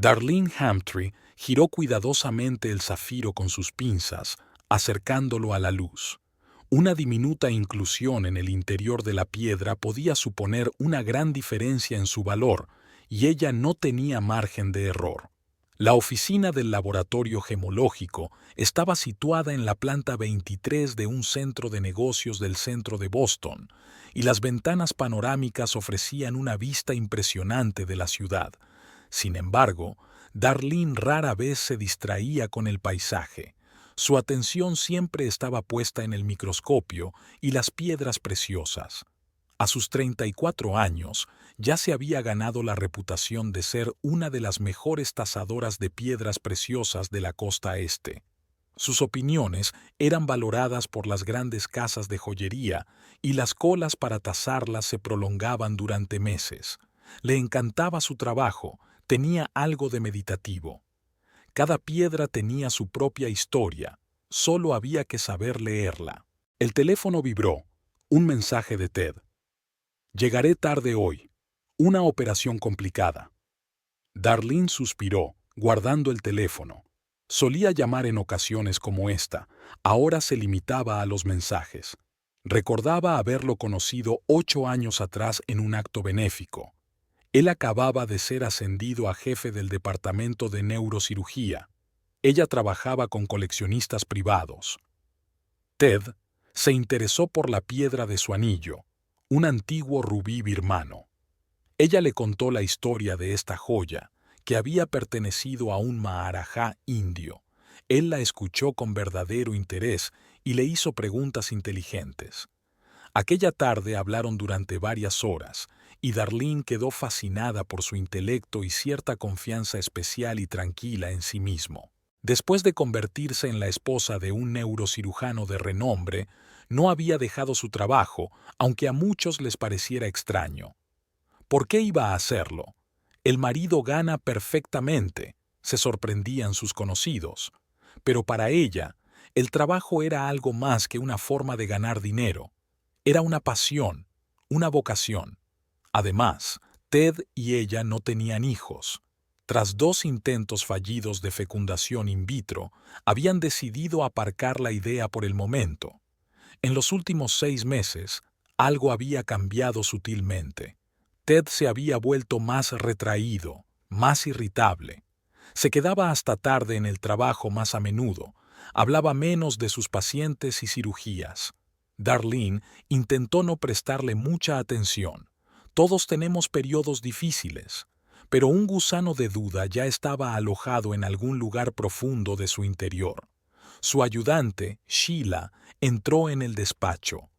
Darlene Hamtree giró cuidadosamente el zafiro con sus pinzas, acercándolo a la luz. Una diminuta inclusión en el interior de la piedra podía suponer una gran diferencia en su valor, y ella no tenía margen de error. La oficina del laboratorio gemológico estaba situada en la planta 23 de un centro de negocios del centro de Boston, y las ventanas panorámicas ofrecían una vista impresionante de la ciudad. Sin embargo, Darlene rara vez se distraía con el paisaje. Su atención siempre estaba puesta en el microscopio y las piedras preciosas. A sus 34 años, ya se había ganado la reputación de ser una de las mejores tasadoras de piedras preciosas de la costa este. Sus opiniones eran valoradas por las grandes casas de joyería y las colas para tasarlas se prolongaban durante meses. Le encantaba su trabajo, tenía algo de meditativo. Cada piedra tenía su propia historia, solo había que saber leerla. El teléfono vibró. Un mensaje de Ted. Llegaré tarde hoy. Una operación complicada. Darlene suspiró, guardando el teléfono. Solía llamar en ocasiones como esta, ahora se limitaba a los mensajes. Recordaba haberlo conocido 8 años atrás en un acto benéfico. Él acababa de ser ascendido a jefe del departamento de neurocirugía. Ella trabajaba con coleccionistas privados. Ted se interesó por la piedra de su anillo, un antiguo rubí birmano. Ella le contó la historia de esta joya, que había pertenecido a un maharajá indio. Él la escuchó con verdadero interés y le hizo preguntas inteligentes. Aquella tarde hablaron durante varias horas, y Darlene quedó fascinada por su intelecto y cierta confianza especial y tranquila en sí mismo. Después de convertirse en la esposa de un neurocirujano de renombre, no había dejado su trabajo, aunque a muchos les pareciera extraño. ¿Por qué iba a hacerlo? El marido gana perfectamente, se sorprendían sus conocidos. Pero para ella, el trabajo era algo más que una forma de ganar dinero. Era una pasión, una vocación. Además, Ted y ella no tenían hijos. Tras 2 intentos fallidos de fecundación in vitro, habían decidido aparcar la idea por el momento. En los últimos 6 meses, algo había cambiado sutilmente. Ted se había vuelto más retraído, más irritable. Se quedaba hasta tarde en el trabajo más a menudo, hablaba menos de sus pacientes y cirugías. Darlene intentó no prestarle mucha atención. Todos tenemos periodos difíciles, pero un gusano de duda ya estaba alojado en algún lugar profundo de su interior. Su ayudante, Sheila, entró en el despacho.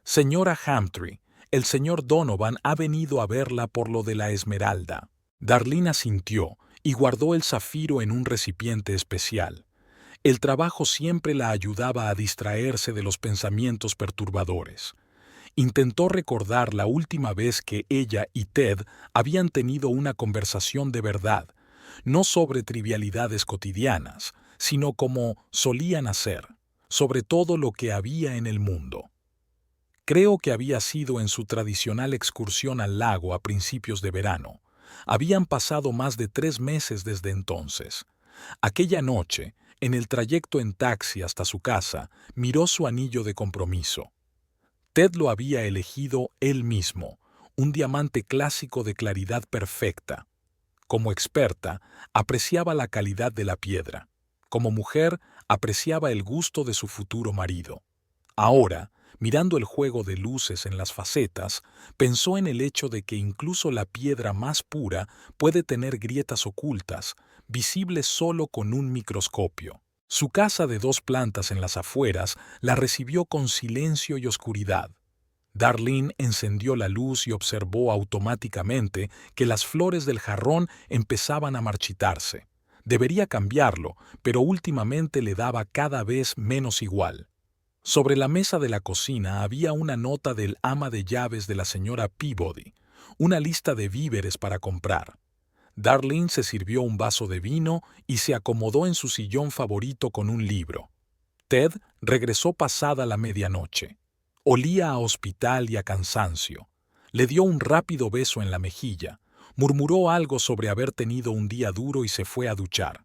Señora Hamtree, el señor Donovan ha venido a verla por lo de la esmeralda. Darlene asintió y guardó el zafiro en un recipiente especial. El trabajo siempre la ayudaba a distraerse de los pensamientos perturbadores. Intentó recordar la última vez que ella y Ted habían tenido una conversación de verdad, no sobre trivialidades cotidianas, sino como solían hacer, sobre todo lo que había en el mundo. Creo que había sido en su tradicional excursión al lago a principios de verano. Habían pasado más de 3 meses desde entonces. Aquella noche, en el trayecto en taxi hasta su casa, miró su anillo de compromiso. Ted lo había elegido él mismo, un diamante clásico de claridad perfecta. Como experta, apreciaba la calidad de la piedra. Como mujer, apreciaba el gusto de su futuro marido. Ahora, mirando el juego de luces en las facetas, pensó en el hecho de que incluso la piedra más pura puede tener grietas ocultas, visibles solo con un microscopio. Su casa de 2 plantas en las afueras la recibió con silencio y oscuridad. Darlene encendió la luz y observó automáticamente que las flores del jarrón empezaban a marchitarse. Debería cambiarlo, pero últimamente le daba cada vez menos igual. Sobre la mesa de la cocina había una nota del ama de llaves de la señora Peabody, una lista de víveres para comprar. Darlene se sirvió un vaso de vino y se acomodó en su sillón favorito con un libro. Ted regresó pasada la medianoche. Olía a hospital y a cansancio. Le dio un rápido beso en la mejilla, Murmuró algo sobre haber tenido un día duro y se fue a duchar.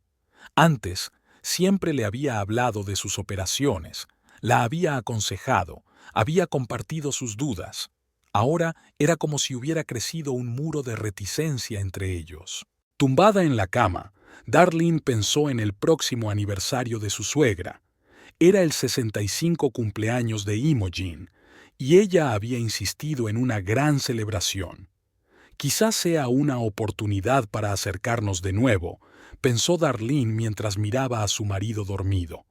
Antes, siempre le había hablado de sus operaciones, la había aconsejado, había compartido sus dudas. Ahora era como si hubiera crecido un muro de reticencia entre ellos. Tumbada en la cama, Darlene pensó en el próximo aniversario de su suegra. Era el 65 cumpleaños de Imogen, y ella había insistido en una gran celebración. Quizás sea una oportunidad para acercarnos de nuevo, pensó Darlene mientras miraba a su marido dormido.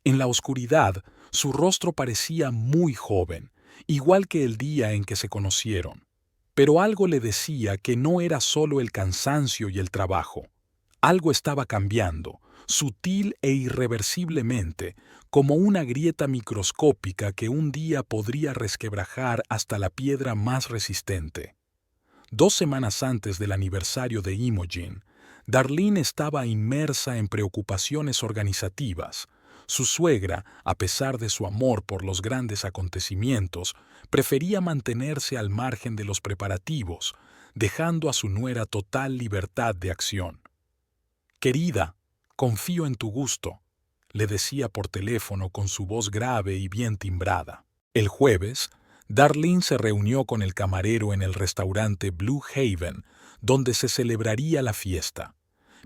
En la oscuridad, su rostro parecía muy joven, igual que el día en que se conocieron. Pero algo le decía que no era solo el cansancio y el trabajo. Algo estaba cambiando, sutil e irreversiblemente, como una grieta microscópica que un día podría resquebrajar hasta la piedra más resistente. 2 semanas antes del aniversario de Imogen, Darlene estaba inmersa en preocupaciones organizativas. Su suegra, a pesar de su amor por los grandes acontecimientos, prefería mantenerse al margen de los preparativos, dejando a su nuera total libertad de acción. «Querida, confío en tu gusto», le decía por teléfono con su voz grave y bien timbrada. El jueves, Darlene se reunió con el camarero en el restaurante Blue Haven, donde se celebraría la fiesta.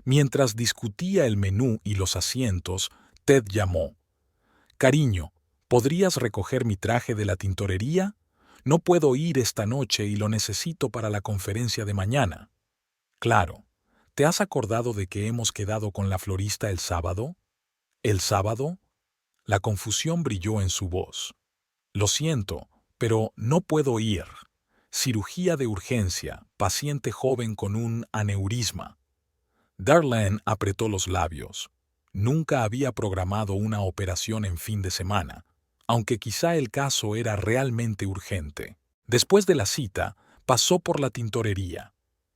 Mientras discutía el menú y los asientos, Ted llamó. «Cariño, ¿podrías recoger mi traje de la tintorería? No puedo ir esta noche y lo necesito para la conferencia de mañana». «Claro. ¿Te has acordado de que hemos quedado con la florista el sábado?» «¿El sábado?» La confusión brilló en su voz. «Lo siento, pero no puedo ir. Cirugía de urgencia, paciente joven con un aneurisma». Darlene apretó los labios. Nunca había programado una operación en fin de semana, aunque quizá el caso era realmente urgente. Después de la cita, pasó por la tintorería.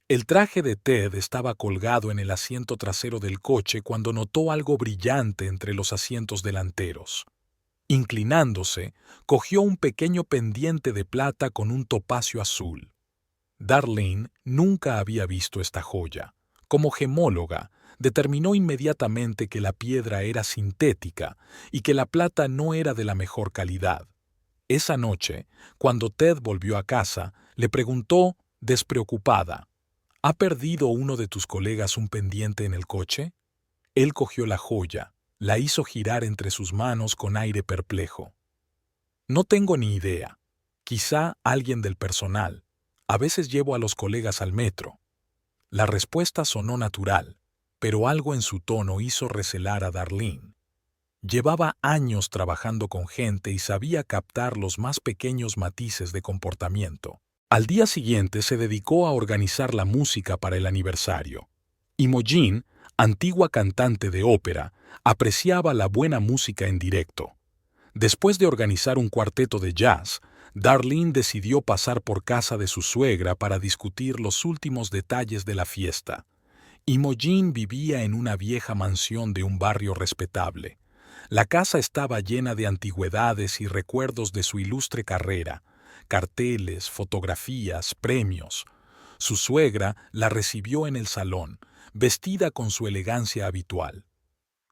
El traje de Ted estaba colgado en el asiento trasero del coche cuando notó algo brillante entre los asientos delanteros. Inclinándose, cogió un pequeño pendiente de plata con un topacio azul. Darlene nunca había visto esta joya. Como gemóloga, determinó inmediatamente que la piedra era sintética y que la plata no era de la mejor calidad. Esa noche, cuando Ted volvió a casa, le preguntó, despreocupada, «¿Ha perdido uno de tus colegas un pendiente en el coche?» Él cogió la joya, la hizo girar entre sus manos con aire perplejo. «No tengo ni idea. Quizá alguien del personal. A veces llevo a los colegas al metro». La respuesta sonó natural, pero algo en su tono hizo recelar a Darlene. Llevaba años trabajando con gente y sabía captar los más pequeños matices de comportamiento. Al día siguiente se dedicó a organizar la música para el aniversario. Imogen, antigua cantante de ópera, apreciaba la buena música en directo. Después de organizar un cuarteto de jazz, Darlene decidió pasar por casa de su suegra para discutir los últimos detalles de la fiesta. Imogen vivía en una vieja mansión de un barrio respetable. La casa estaba llena de antigüedades y recuerdos de su ilustre carrera, carteles, fotografías, premios. Su suegra la recibió en el salón, vestida con su elegancia habitual.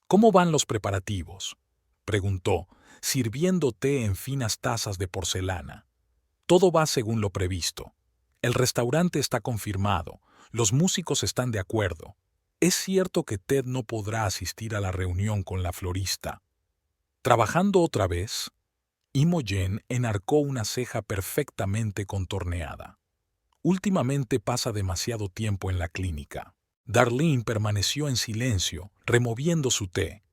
«¿Cómo van los preparativos?», preguntó, sirviendo té en finas tazas de porcelana. «Todo va según lo previsto. El restaurante está confirmado, los músicos están de acuerdo. Es cierto que Ted no podrá asistir a la reunión con la florista». «¿Trabajando otra vez?». Imogen enarcó una ceja perfectamente contorneada. «Últimamente pasa demasiado tiempo en la clínica». Darlene permaneció en silencio, removiendo su té.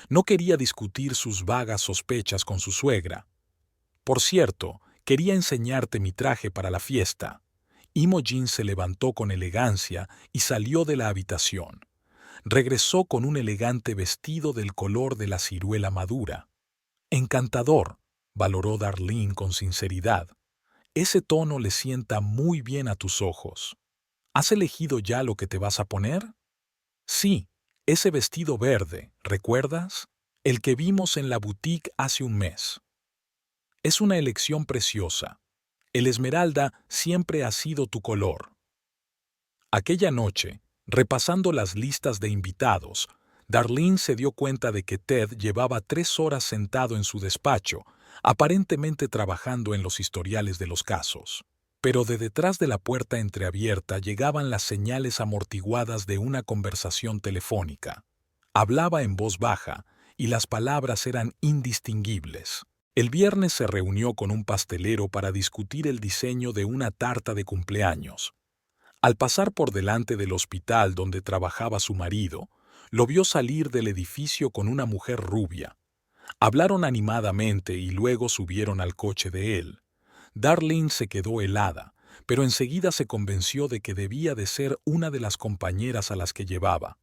No quería discutir sus vagas sospechas con su suegra. «Por cierto, quería enseñarte mi traje para la fiesta». Imogen se levantó con elegancia y salió de la habitación. Regresó con un elegante vestido del color de la ciruela madura. «Encantador», valoró Darlene con sinceridad. «Ese tono le sienta muy bien a tus ojos. ¿Has elegido ya lo que te vas a poner?» «Sí, ese vestido verde, ¿recuerdas? El que vimos en la boutique hace un mes. Es una elección preciosa. El esmeralda siempre ha sido tu color». Aquella noche, repasando las listas de invitados, Darlene se dio cuenta de que Ted llevaba 3 horas sentado en su despacho, aparentemente trabajando en los historiales de los casos. Pero de detrás de la puerta entreabierta llegaban las señales amortiguadas de una conversación telefónica. Hablaba en voz baja y las palabras eran indistinguibles. El viernes se reunió con un pastelero para discutir el diseño de una tarta de cumpleaños. Al pasar por delante del hospital donde trabajaba su marido, lo vio salir del edificio con una mujer rubia. Hablaron animadamente y luego subieron al coche de él. Darlene se quedó helada, pero enseguida se convenció de que debía de ser una de las compañeras a las que llevaba.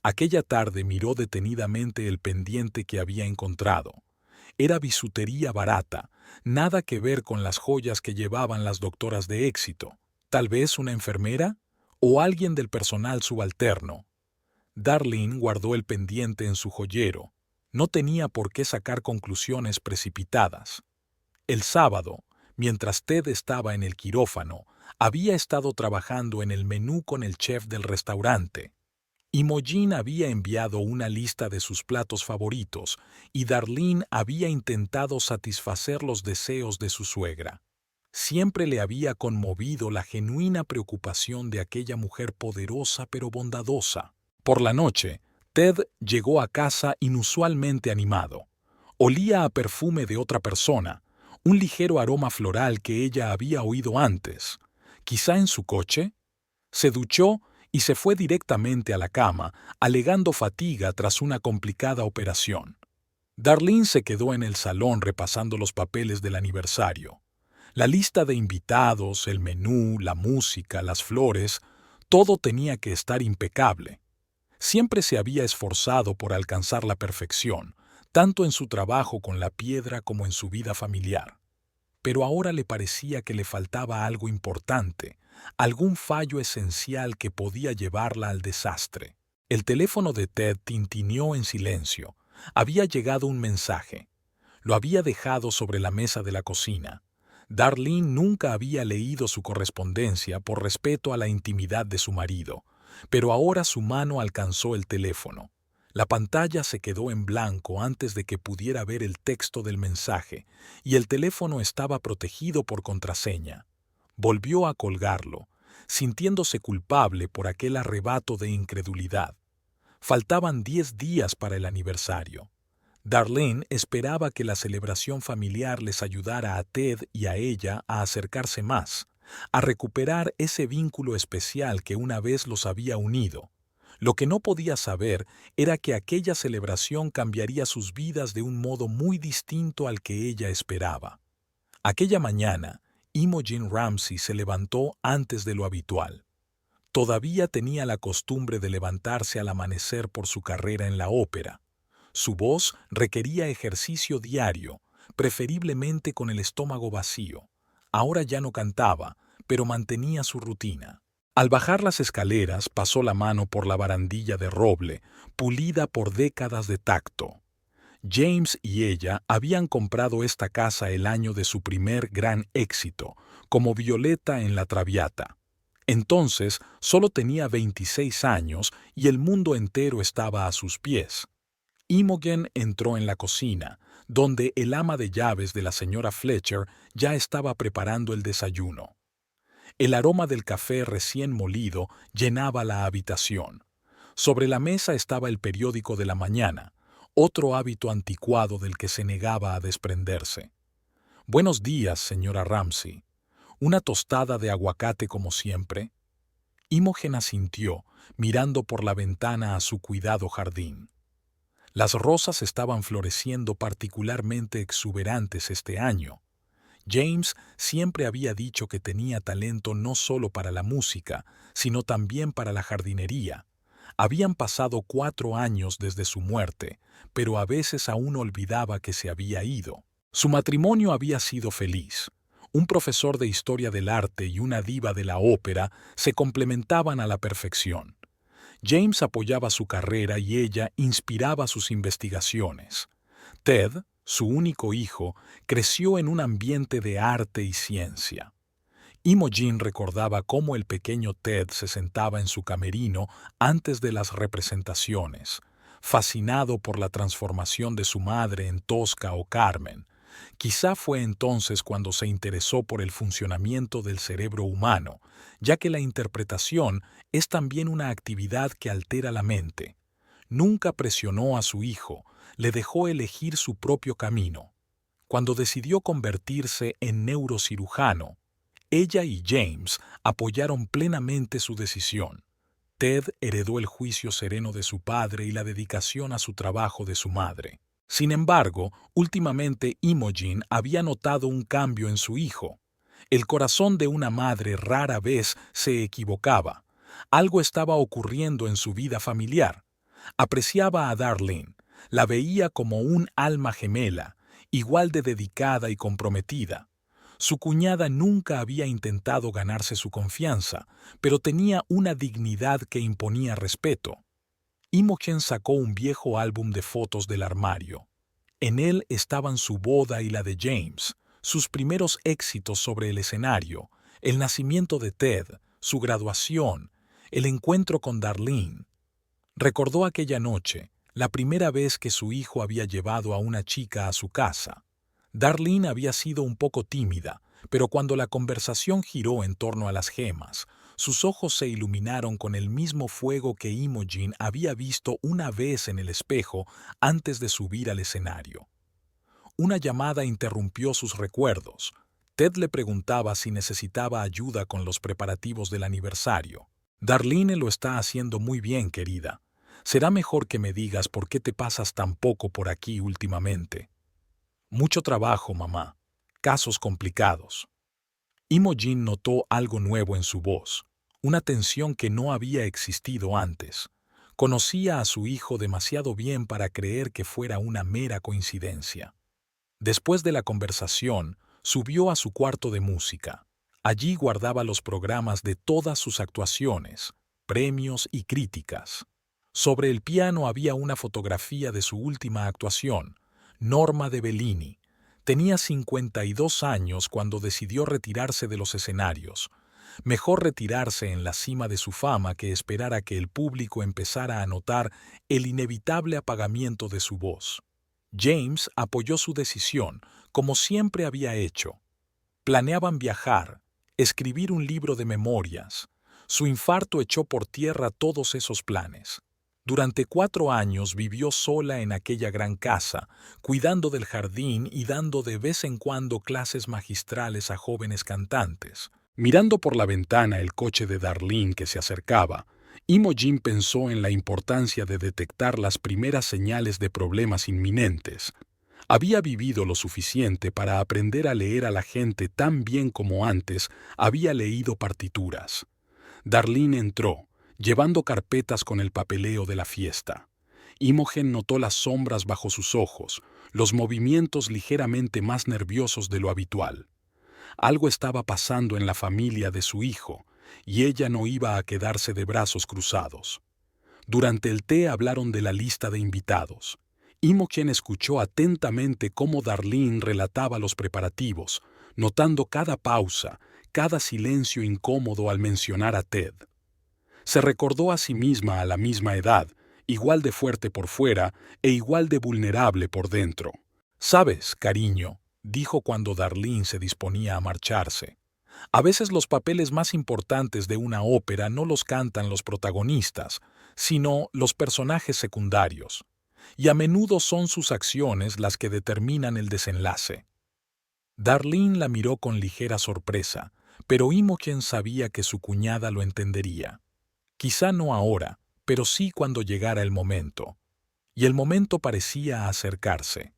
Aquella tarde miró detenidamente el pendiente que había encontrado. Era bisutería barata, nada que ver con las joyas que llevaban las doctoras de éxito. ¿Tal vez una enfermera? ¿O alguien del personal subalterno? Darlene guardó el pendiente en su joyero. No tenía por qué sacar conclusiones precipitadas. El sábado, mientras Ted estaba en el quirófano, había estado trabajando en el menú con el chef del restaurante. Imogen había enviado una lista de sus platos favoritos y Darlene había intentado satisfacer los deseos de su suegra. Siempre le había conmovido la genuina preocupación de aquella mujer poderosa pero bondadosa. Por la noche, Ted llegó a casa inusualmente animado. Olía a perfume de otra persona, un ligero aroma floral que ella había oído antes. ¿Quizá en su coche? Se duchó y se fue directamente a la cama, alegando fatiga tras una complicada operación. Darlene se quedó en el salón repasando los papeles del aniversario. La lista de invitados, el menú, la música, las flores, todo tenía que estar impecable. Siempre se había esforzado por alcanzar la perfección, tanto en su trabajo con la piedra como en su vida familiar. Pero ahora le parecía que le faltaba algo importante, algún fallo esencial que podía llevarla al desastre. El teléfono de Ted tintineó en silencio. Había llegado un mensaje. Lo había dejado sobre la mesa de la cocina. Darlene nunca había leído su correspondencia por respeto a la intimidad de su marido, pero ahora su mano alcanzó el teléfono. La pantalla se quedó en blanco antes de que pudiera ver el texto del mensaje, y el teléfono estaba protegido por contraseña. Volvió a colgarlo, sintiéndose culpable por aquel arrebato de incredulidad. Faltaban 10 días para el aniversario. Darlene esperaba que la celebración familiar les ayudara a Ted y a ella a acercarse más, a recuperar ese vínculo especial que una vez los había unido. Lo que no podía saber era que aquella celebración cambiaría sus vidas de un modo muy distinto al que ella esperaba. Aquella mañana, Imogen Ramsey se levantó antes de lo habitual. Todavía tenía la costumbre de levantarse al amanecer por su carrera en la ópera. Su voz requería ejercicio diario, preferiblemente con el estómago vacío. Ahora ya no cantaba, pero mantenía su rutina. Al bajar las escaleras pasó la mano por la barandilla de roble, pulida por décadas de tacto. James y ella habían comprado esta casa el año de su primer gran éxito, como Violeta en la Traviata. Entonces solo tenía 26 años y el mundo entero estaba a sus pies. Imogen entró en la cocina, donde el ama de llaves de la señora Fletcher ya estaba preparando el desayuno. El aroma del café recién molido llenaba la habitación. Sobre la mesa estaba el periódico de la mañana, otro hábito anticuado del que se negaba a desprenderse. «Buenos días, señora Ramsey. ¿Una tostada de aguacate como siempre?» Imogen asintió, mirando por la ventana a su cuidado jardín. Las rosas estaban floreciendo particularmente exuberantes este año. James siempre había dicho que tenía talento no solo para la música, sino también para la jardinería. Habían pasado 4 años desde su muerte, pero a veces aún olvidaba que se había ido. Su matrimonio había sido feliz. Un profesor de historia del arte y una diva de la ópera se complementaban a la perfección. James apoyaba su carrera y ella inspiraba sus investigaciones. Ted, su único hijo, creció en un ambiente de arte y ciencia. Imogen recordaba cómo el pequeño Ted se sentaba en su camerino antes de las representaciones, fascinado por la transformación de su madre en Tosca o Carmen. Quizá fue entonces cuando se interesó por el funcionamiento del cerebro humano, ya que la interpretación es también una actividad que altera la mente. Nunca presionó a su hijo, le dejó elegir su propio camino. Cuando decidió convertirse en neurocirujano, ella y James apoyaron plenamente su decisión. Ted heredó el juicio sereno de su padre y la dedicación a su trabajo de su madre. Sin embargo, últimamente Imogen había notado un cambio en su hijo. El corazón de una madre rara vez se equivocaba. Algo estaba ocurriendo en su vida familiar. Apreciaba a Darlene, la veía como un alma gemela, igual de dedicada y comprometida. Su cuñada nunca había intentado ganarse su confianza, pero tenía una dignidad que imponía respeto. Imogen sacó un viejo álbum de fotos del armario. En él estaban su boda y la de James, sus primeros éxitos sobre el escenario, el nacimiento de Ted, su graduación, el encuentro con Darlene. Recordó aquella noche, la primera vez que su hijo había llevado a una chica a su casa. Darlene había sido un poco tímida, pero cuando la conversación giró en torno a las gemas, sus ojos se iluminaron con el mismo fuego que Imogen había visto una vez en el espejo antes de subir al escenario. Una llamada interrumpió sus recuerdos. Ted le preguntaba si necesitaba ayuda con los preparativos del aniversario. Darlene lo está haciendo muy bien, querida. Será mejor que me digas por qué te pasas tan poco por aquí últimamente. Mucho trabajo, mamá. Casos complicados. Imogen notó algo nuevo en su voz, una tensión que no había existido antes. Conocía a su hijo demasiado bien para creer que fuera una mera coincidencia. Después de la conversación, subió a su cuarto de música. Allí guardaba los programas de todas sus actuaciones, premios y críticas. Sobre el piano había una fotografía de su última actuación, Norma de Bellini. Tenía 52 años cuando decidió retirarse de los escenarios. Mejor retirarse en la cima de su fama que esperar a que el público empezara a notar el inevitable apagamiento de su voz. James apoyó su decisión, como siempre había hecho. Planeaban viajar, escribir un libro de memorias. Su infarto echó por tierra todos esos planes. Durante 4 años vivió sola en aquella gran casa, cuidando del jardín y dando de vez en cuando clases magistrales a jóvenes cantantes. Mirando por la ventana el coche de Darlene que se acercaba, Imogen pensó en la importancia de detectar las primeras señales de problemas inminentes. Había vivido lo suficiente para aprender a leer a la gente tan bien como antes había leído partituras. Darlene entró, llevando carpetas con el papeleo de la fiesta. Imogen notó las sombras bajo sus ojos, los movimientos ligeramente más nerviosos de lo habitual. Algo estaba pasando en la familia de su hijo, y ella no iba a quedarse de brazos cruzados. Durante el té hablaron de la lista de invitados. Imogen escuchó atentamente cómo Darlene relataba los preparativos, notando cada pausa, cada silencio incómodo al mencionar a Ted. Se recordó a sí misma a la misma edad, igual de fuerte por fuera e igual de vulnerable por dentro. «Sabes, cariño», dijo cuando Darlene se disponía a marcharse, «a veces los papeles más importantes de una ópera no los cantan los protagonistas, sino los personajes secundarios, y a menudo son sus acciones las que determinan el desenlace». Darlene la miró con ligera sorpresa, pero Imogen sabía que su cuñada lo entendería. Quizá no ahora, pero sí cuando llegara el momento. Y el momento parecía acercarse.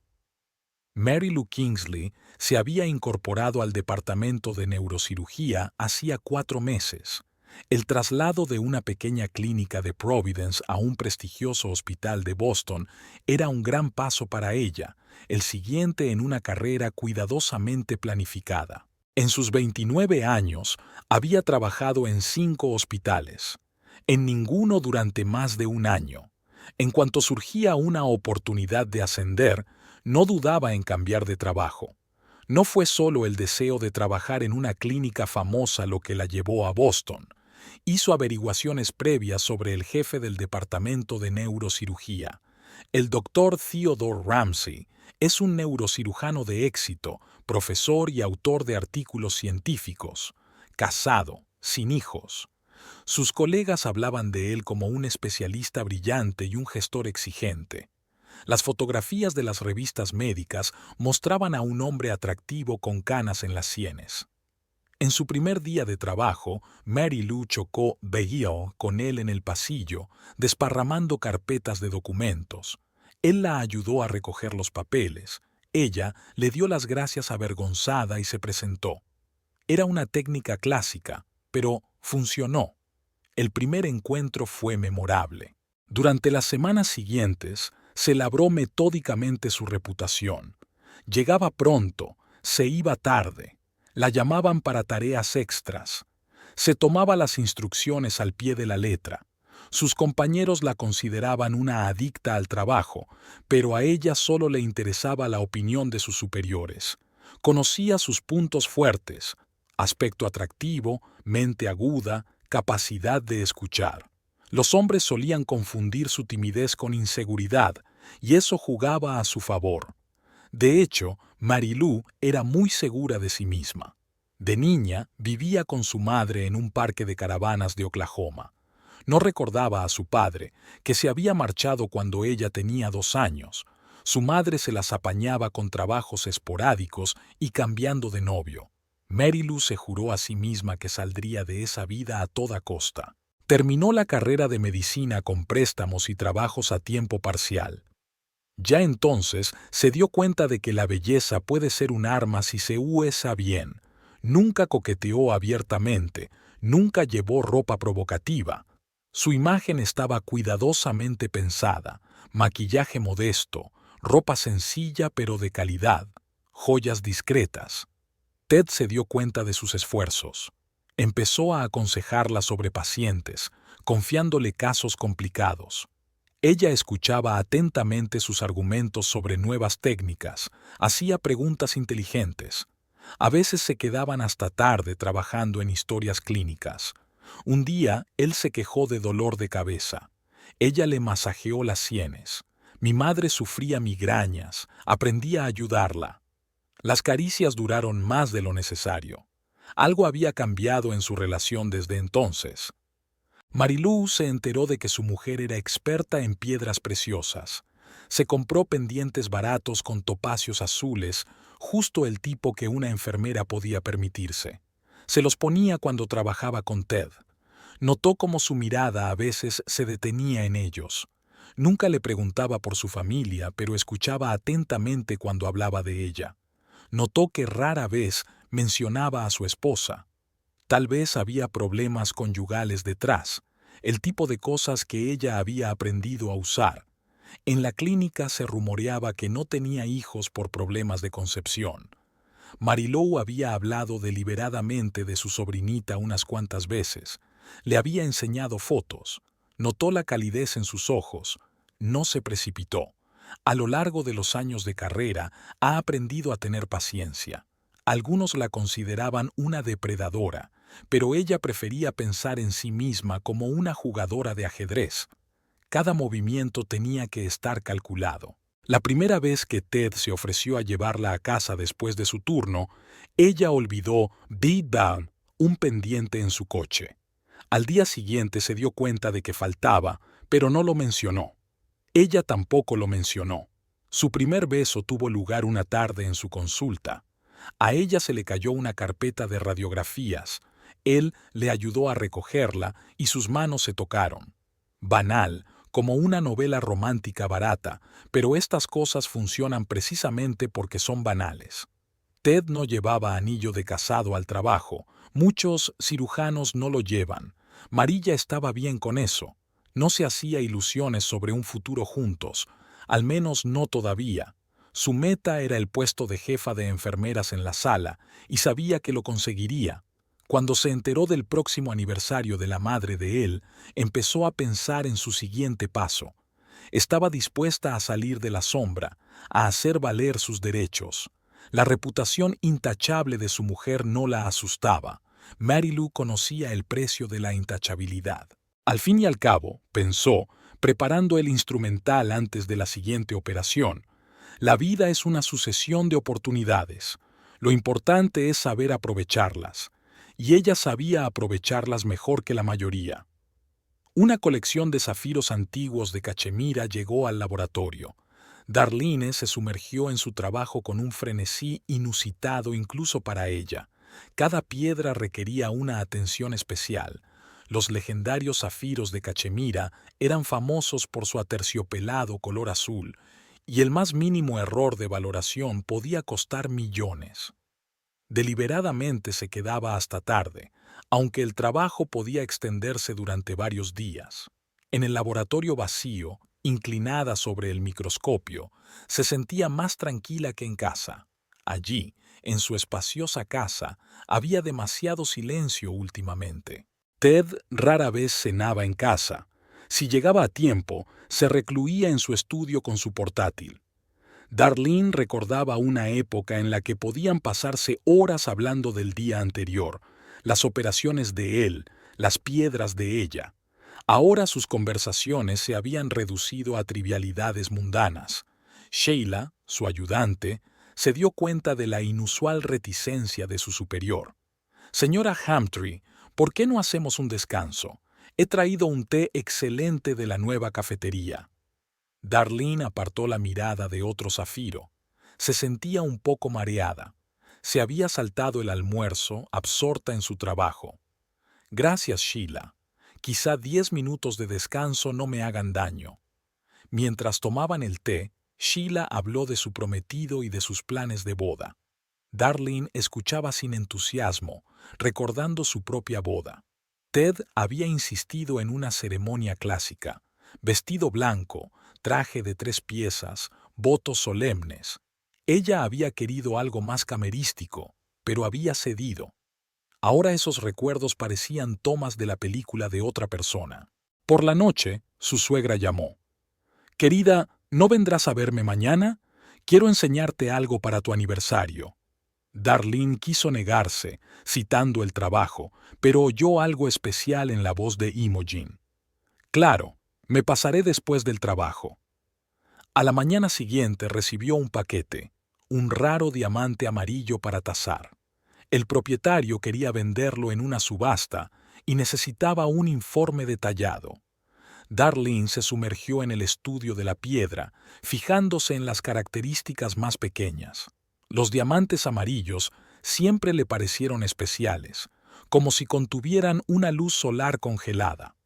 Mary Lou Kingsley se había incorporado al departamento de neurocirugía hacía 4 meses. El traslado de una pequeña clínica de Providence a un prestigioso hospital de Boston era un gran paso para ella, el siguiente en una carrera cuidadosamente planificada. En sus 29 años había trabajado en 5 hospitales. En ninguno durante más de 1 año. En cuanto surgía una oportunidad de ascender, no dudaba en cambiar de trabajo. No fue solo el deseo de trabajar en una clínica famosa lo que la llevó a Boston. Hizo averiguaciones previas sobre el jefe del departamento de neurocirugía. El doctor Theodore Ramsey es un neurocirujano de éxito, profesor y autor de artículos científicos, casado, sin hijos. Sus colegas hablaban de él como un especialista brillante y un gestor exigente. Las fotografías de las revistas médicas mostraban a un hombre atractivo con canas en las sienes. En su primer día de trabajo, Mary Lou chocó Beale con él en el pasillo, desparramando carpetas de documentos. Él la ayudó a recoger los papeles. Ella le dio las gracias avergonzada y se presentó. Era una técnica clásica, pero funcionó. El primer encuentro fue memorable. Durante las semanas siguientes, se labró metódicamente su reputación. Llegaba pronto, se iba tarde. La llamaban para tareas extras. Se tomaba las instrucciones al pie de la letra. Sus compañeros la consideraban una adicta al trabajo, pero a ella solo le interesaba la opinión de sus superiores. Conocía sus puntos fuertes: aspecto atractivo, mente aguda, capacidad de escuchar. Los hombres solían confundir su timidez con inseguridad, y eso jugaba a su favor. De hecho, Mary Lou era muy segura de sí misma. De niña, vivía con su madre en un parque de caravanas de Oklahoma. No recordaba a su padre, que se había marchado cuando ella tenía 2 años. Su madre se las apañaba con trabajos esporádicos y cambiando de novio. Mary Lou se juró a sí misma que saldría de esa vida a toda costa. Terminó la carrera de medicina con préstamos y trabajos a tiempo parcial. Ya entonces se dio cuenta de que la belleza puede ser un arma si se usa bien. Nunca coqueteó abiertamente, nunca llevó ropa provocativa. Su imagen estaba cuidadosamente pensada: maquillaje modesto, ropa sencilla pero de calidad, joyas discretas. Ted se dio cuenta de sus esfuerzos. Empezó a aconsejarla sobre pacientes, confiándole casos complicados. Ella escuchaba atentamente sus argumentos sobre nuevas técnicas, hacía preguntas inteligentes. A veces se quedaban hasta tarde trabajando en historias clínicas. Un día, él se quejó de dolor de cabeza. Ella le masajeó las sienes. Mi madre sufría migrañas, aprendí a ayudarla. Las caricias duraron más de lo necesario. Algo había cambiado en su relación desde entonces. Mary Lou se enteró de que su mujer era experta en piedras preciosas. Se compró pendientes baratos con topacios azules, justo el tipo que una enfermera podía permitirse. Se los ponía cuando trabajaba con Ted. Notó cómo su mirada a veces se detenía en ellos. Nunca le preguntaba por su familia, pero escuchaba atentamente cuando hablaba de ella. Notó que rara vez mencionaba a su esposa. Tal vez había problemas conyugales detrás, el tipo de cosas que ella había aprendido a usar. En la clínica se rumoreaba que no tenía hijos por problemas de concepción. Mary Lou había hablado deliberadamente de su sobrinita unas cuantas veces. Le había enseñado fotos. Notó la calidez en sus ojos. No se precipitó. A lo largo de los años de carrera, ha aprendido a tener paciencia. Algunos la consideraban una depredadora, pero ella prefería pensar en sí misma como una jugadora de ajedrez. Cada movimiento tenía que estar calculado. La primera vez que Ted se ofreció a llevarla a casa después de su turno, ella olvidó Beat Down, un pendiente en su coche. Al día siguiente se dio cuenta de que faltaba, pero no lo mencionó. Ella tampoco lo mencionó. Su primer beso tuvo lugar una tarde en su consulta. A ella se le cayó una carpeta de radiografías. Él le ayudó a recogerla y sus manos se tocaron. Banal, como una novela romántica barata, pero estas cosas funcionan precisamente porque son banales. Ted no llevaba anillo de casado al trabajo. Muchos cirujanos no lo llevan. Marilla estaba bien con eso. No se hacía ilusiones sobre un futuro juntos, al menos no todavía. Su meta era el puesto de jefa de enfermeras en la sala, y sabía que lo conseguiría. Cuando se enteró del próximo aniversario de la madre de él, empezó a pensar en su siguiente paso. Estaba dispuesta a salir de la sombra, a hacer valer sus derechos. La reputación intachable de su mujer no la asustaba. Mary Lou conocía el precio de la intachabilidad. Al fin y al cabo, pensó, preparando el instrumental antes de la siguiente operación, la vida es una sucesión de oportunidades. Lo importante es saber aprovecharlas. Y ella sabía aprovecharlas mejor que la mayoría. Una colección de zafiros antiguos de cachemira llegó al laboratorio. Darlene se sumergió en su trabajo con un frenesí inusitado incluso para ella. Cada piedra requería una atención especial. Los legendarios zafiros de cachemira eran famosos por su aterciopelado color azul, y el más mínimo error de valoración podía costar millones. Deliberadamente se quedaba hasta tarde, aunque el trabajo podía extenderse durante varios días. En el laboratorio vacío, inclinada sobre el microscopio, se sentía más tranquila que en casa. Allí, en su espaciosa casa, había demasiado silencio últimamente. Ted rara vez cenaba en casa. Si llegaba a tiempo, se recluía en su estudio con su portátil. Darlene recordaba una época en la que podían pasarse horas hablando del día anterior, las operaciones de él, las piedras de ella. Ahora sus conversaciones se habían reducido a trivialidades mundanas. Sheila, su ayudante, se dio cuenta de la inusual reticencia de su superior. «Señora Hamtree, ¿por qué no hacemos un descanso? He traído un té excelente de la nueva cafetería». Darlene apartó la mirada de otro zafiro. Se sentía un poco mareada. Se había saltado el almuerzo, absorta en su trabajo. «Gracias, Sheila. Quizá 10 minutos de descanso no me hagan daño». Mientras tomaban el té, Sheila habló de su prometido y de sus planes de boda. Darlene escuchaba sin entusiasmo, recordando su propia boda. Ted había insistido en una ceremonia clásica, vestido blanco, traje de 3 piezas, votos solemnes. Ella había querido algo más camerístico, pero había cedido. Ahora esos recuerdos parecían tomas de la película de otra persona. Por la noche, su suegra llamó. «Querida, ¿no vendrás a verme mañana? Quiero enseñarte algo para tu aniversario». Darlene quiso negarse, citando el trabajo, pero oyó algo especial en la voz de Imogen. «Claro, me pasaré después del trabajo». A la mañana siguiente recibió un paquete, un raro diamante amarillo para tasar. El propietario quería venderlo en una subasta y necesitaba un informe detallado. Darlene se sumergió en el estudio de la piedra, fijándose en las características más pequeñas. Los diamantes amarillos siempre le parecieron especiales, como si contuvieran una luz solar congelada.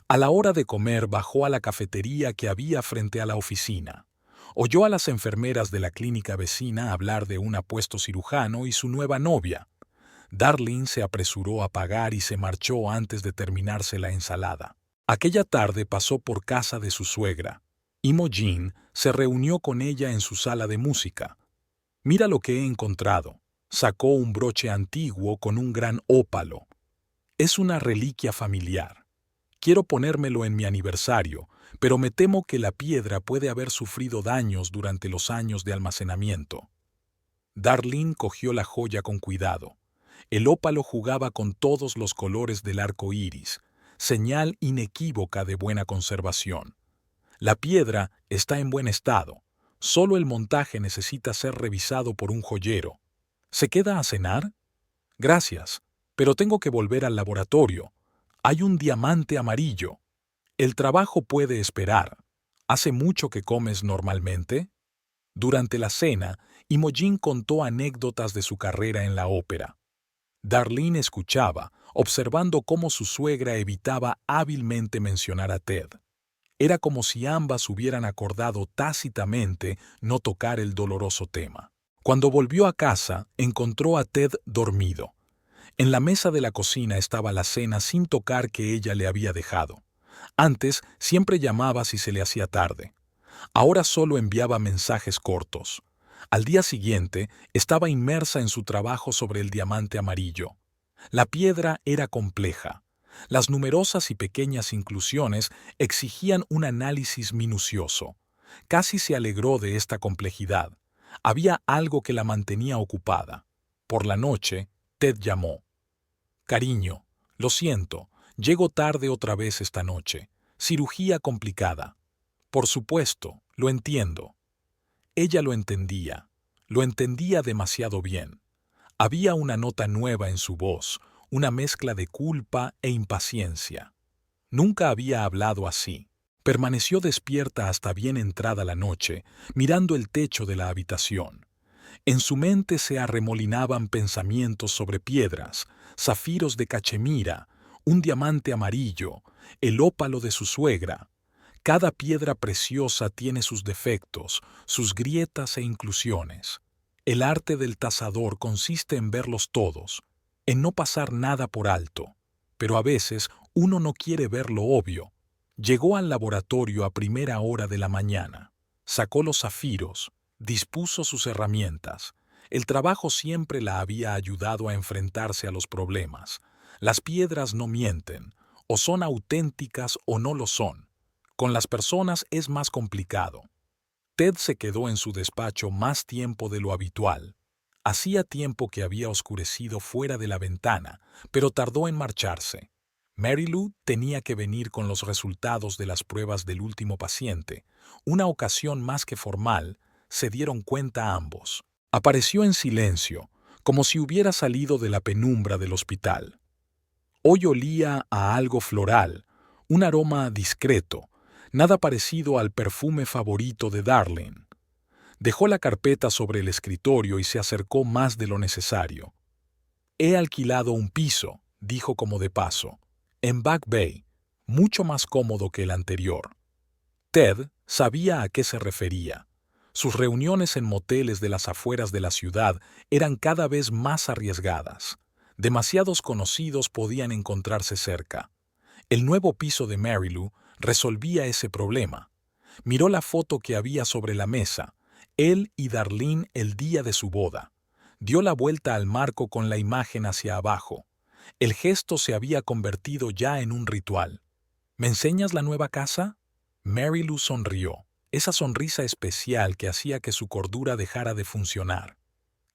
A la hora de comer bajó a la cafetería que había frente a la oficina. Oyó a las enfermeras de la clínica vecina hablar de un apuesto cirujano y su nueva novia. Darlene se apresuró a pagar y se marchó antes de terminarse la ensalada. Aquella tarde pasó por casa de su suegra. Imogen se reunió con ella en su sala de música. «Mira lo que he encontrado». Sacó un broche antiguo con un gran ópalo. «Es una reliquia familiar. Quiero ponérmelo en mi aniversario, pero me temo que la piedra puede haber sufrido daños durante los años de almacenamiento». Darlene cogió la joya con cuidado. El ópalo jugaba con todos los colores del arco iris, señal inequívoca de buena conservación. La piedra está en buen estado. Solo el montaje necesita ser revisado por un joyero. ¿Se queda a cenar? Gracias, pero tengo que volver al laboratorio. Hay un diamante amarillo. El trabajo puede esperar. ¿Hace mucho que comes normalmente? Durante la cena, Imogen contó anécdotas de su carrera en la ópera. Darlene escuchaba, observando cómo su suegra evitaba hábilmente mencionar a Ted. Era como si ambas hubieran acordado tácitamente no tocar el doloroso tema. Cuando volvió a casa, encontró a Ted dormido. En la mesa de la cocina estaba la cena sin tocar que ella le había dejado. Antes siempre llamaba si se le hacía tarde. Ahora solo enviaba mensajes cortos. Al día siguiente estaba inmersa en su trabajo sobre el diamante amarillo. La piedra era compleja. Las numerosas y pequeñas inclusiones exigían un análisis minucioso. Casi se alegró de esta complejidad. Había algo que la mantenía ocupada. Por la noche, Ted llamó. «Cariño, lo siento, llego tarde otra vez esta noche. Cirugía complicada». «Por supuesto, lo entiendo». Ella lo entendía demasiado bien. Había una nota nueva en su voz, una mezcla de culpa e impaciencia. Nunca había hablado así. Permaneció despierta hasta bien entrada la noche, mirando el techo de la habitación. En su mente se arremolinaban pensamientos sobre piedras, zafiros de cachemira, un diamante amarillo, el ópalo de su suegra. Cada piedra preciosa tiene sus defectos, sus grietas e inclusiones. El arte del tazador consiste en verlos todos, en no pasar nada por alto. Pero a veces uno no quiere ver lo obvio. Llegó al laboratorio a primera hora de la mañana. Sacó los zafiros, dispuso sus herramientas. El trabajo siempre la había ayudado a enfrentarse a los problemas. Las piedras no mienten, o son auténticas o no lo son. Con las personas es más complicado. Ted se quedó en su despacho más tiempo de lo habitual. Hacía tiempo que había oscurecido fuera de la ventana, pero tardó en marcharse. Mary Lou tenía que venir con los resultados de las pruebas del último paciente. Una ocasión más que formal, se dieron cuenta ambos. Apareció en silencio, como si hubiera salido de la penumbra del hospital. Hoy olía a algo floral, un aroma discreto, nada parecido al perfume favorito de Darlene. Dejó la carpeta sobre el escritorio y se acercó más de lo necesario. «He alquilado un piso», dijo como de paso, «en Back Bay, mucho más cómodo que el anterior». Ted sabía a qué se refería. Sus reuniones en moteles de las afueras de la ciudad eran cada vez más arriesgadas. Demasiados conocidos podían encontrarse cerca. El nuevo piso de Mary Lou resolvía ese problema. Miró la foto que había sobre la mesa, él y Darlene el día de su boda. Dio la vuelta al marco con la imagen hacia abajo. El gesto se había convertido ya en un ritual. «¿Me enseñas la nueva casa?» Mary Lou sonrió, esa sonrisa especial que hacía que su cordura dejara de funcionar.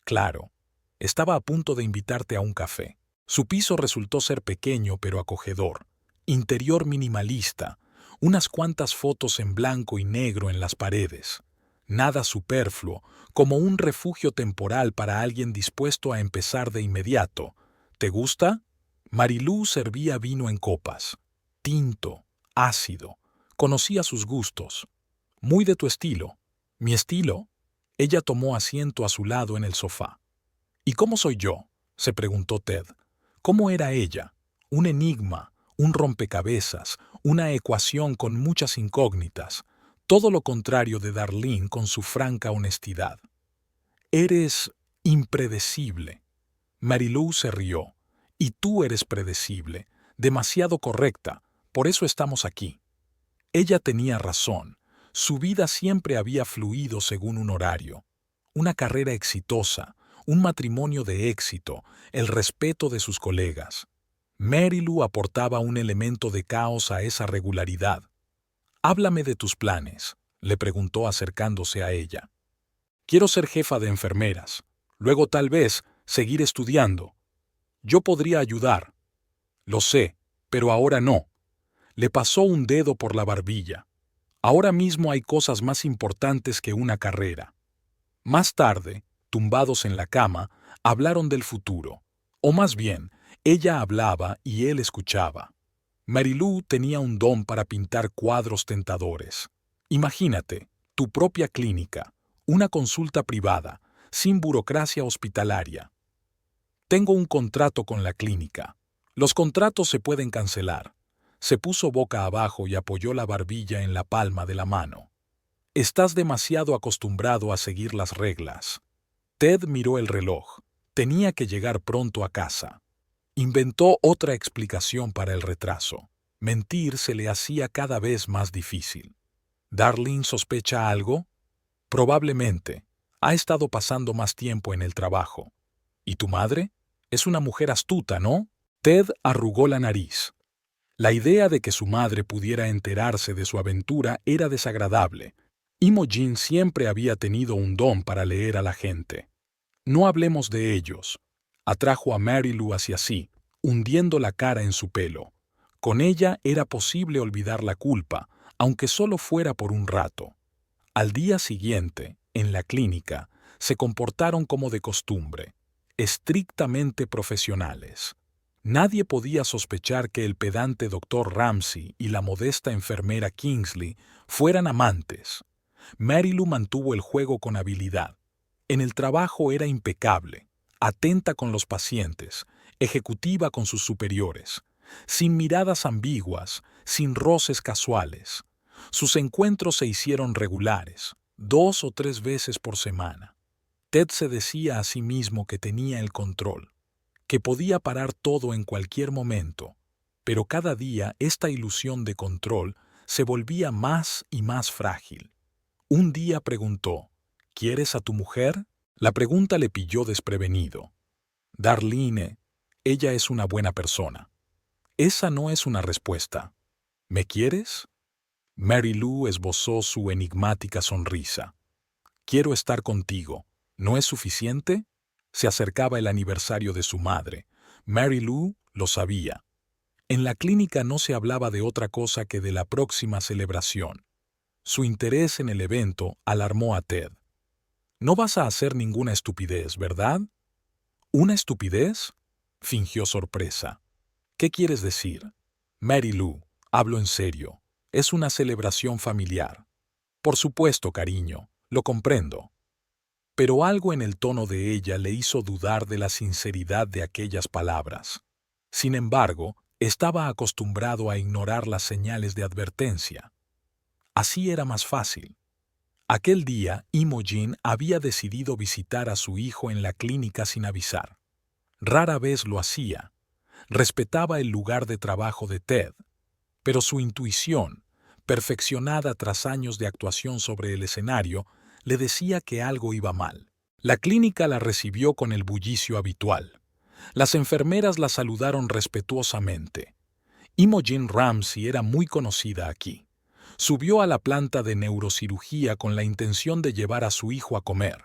«Claro, estaba a punto de invitarte a un café». Su piso resultó ser pequeño pero acogedor. Interior minimalista, unas cuantas fotos en blanco y negro en las paredes. Nada superfluo, como un refugio temporal para alguien dispuesto a empezar de inmediato. «¿Te gusta?» Marilú servía vino en copas. Tinto, ácido. Conocía sus gustos. «Muy de tu estilo». «¿Mi estilo?» Ella tomó asiento a su lado en el sofá. «¿Y cómo soy yo?», se preguntó Ted. ¿Cómo era ella? Un enigma, un rompecabezas, una ecuación con muchas incógnitas. Todo lo contrario de Darlene con su franca honestidad. «Eres impredecible». Marilú se rió. «Y tú eres predecible, demasiado correcta, por eso estamos aquí». Ella tenía razón. Su vida siempre había fluido según un horario. Una carrera exitosa, un matrimonio de éxito, el respeto de sus colegas. Mary Lou aportaba un elemento de caos a esa regularidad. «Háblame de tus planes», le preguntó acercándose a ella. «Quiero ser jefa de enfermeras. Luego tal vez seguir estudiando. Yo podría ayudar». «Lo sé, pero ahora no». Le pasó un dedo por la barbilla. «Ahora mismo hay cosas más importantes que una carrera». Más tarde, tumbados en la cama, hablaron del futuro. O más bien, ella hablaba y él escuchaba. Marilú tenía un don para pintar cuadros tentadores. Imagínate, tu propia clínica, una consulta privada, sin burocracia hospitalaria. «Tengo un contrato con la clínica. Los contratos se pueden cancelar». Se puso boca abajo y apoyó la barbilla en la palma de la mano. «Estás demasiado acostumbrado a seguir las reglas». Ted miró el reloj. Tenía que llegar pronto a casa. Inventó otra explicación para el retraso. Mentir se le hacía cada vez más difícil. ¿Darlene sospecha algo? Probablemente. Ha estado pasando más tiempo en el trabajo. ¿Y tu madre? Es una mujer astuta, ¿no? Ted arrugó la nariz. La idea de que su madre pudiera enterarse de su aventura era desagradable. Imogen siempre había tenido un don para leer a la gente. No hablemos de ellos. Atrajo a Mary Lou hacia sí, hundiendo la cara en su pelo. Con ella era posible olvidar la culpa, aunque solo fuera por un rato. Al día siguiente, en la clínica, se comportaron como de costumbre, estrictamente profesionales. Nadie podía sospechar que el pedante doctor Ramsey y la modesta enfermera Kingsley fueran amantes. Mary Lou mantuvo el juego con habilidad. En el trabajo era impecable, atenta con los pacientes, ejecutiva con sus superiores, sin miradas ambiguas, sin roces casuales. Sus encuentros se hicieron regulares, 2 o 3 veces por semana. Ted se decía a sí mismo que tenía el control, que podía parar todo en cualquier momento, pero cada día esta ilusión de control se volvía más y más frágil. Un día preguntó, ¿quieres a tu mujer? La pregunta le pilló desprevenido. Darlene, ella es una buena persona. Esa no es una respuesta. ¿Me quieres? Mary Lou esbozó su enigmática sonrisa. Quiero estar contigo. ¿No es suficiente? Se acercaba el aniversario de su madre. Mary Lou lo sabía. En la clínica no se hablaba de otra cosa que de la próxima celebración. Su interés en el evento alarmó a Ted. No vas a hacer ninguna estupidez, ¿verdad? ¿Una estupidez? Fingió sorpresa. ¿Qué quieres decir? Mary Lou, hablo en serio. Es una celebración familiar. Por supuesto, cariño, lo comprendo. Pero algo en el tono de ella le hizo dudar de la sinceridad de aquellas palabras. Sin embargo, estaba acostumbrado a ignorar las señales de advertencia. Así era más fácil. Aquel día, Imogen había decidido visitar a su hijo en la clínica sin avisar. Rara vez lo hacía. Respetaba el lugar de trabajo de Ted, pero su intuición, perfeccionada tras años de actuación sobre el escenario, le decía que algo iba mal. La clínica la recibió con el bullicio habitual. Las enfermeras la saludaron respetuosamente. Imogen Ramsey era muy conocida aquí. Subió a la planta de neurocirugía con la intención de llevar a su hijo a comer.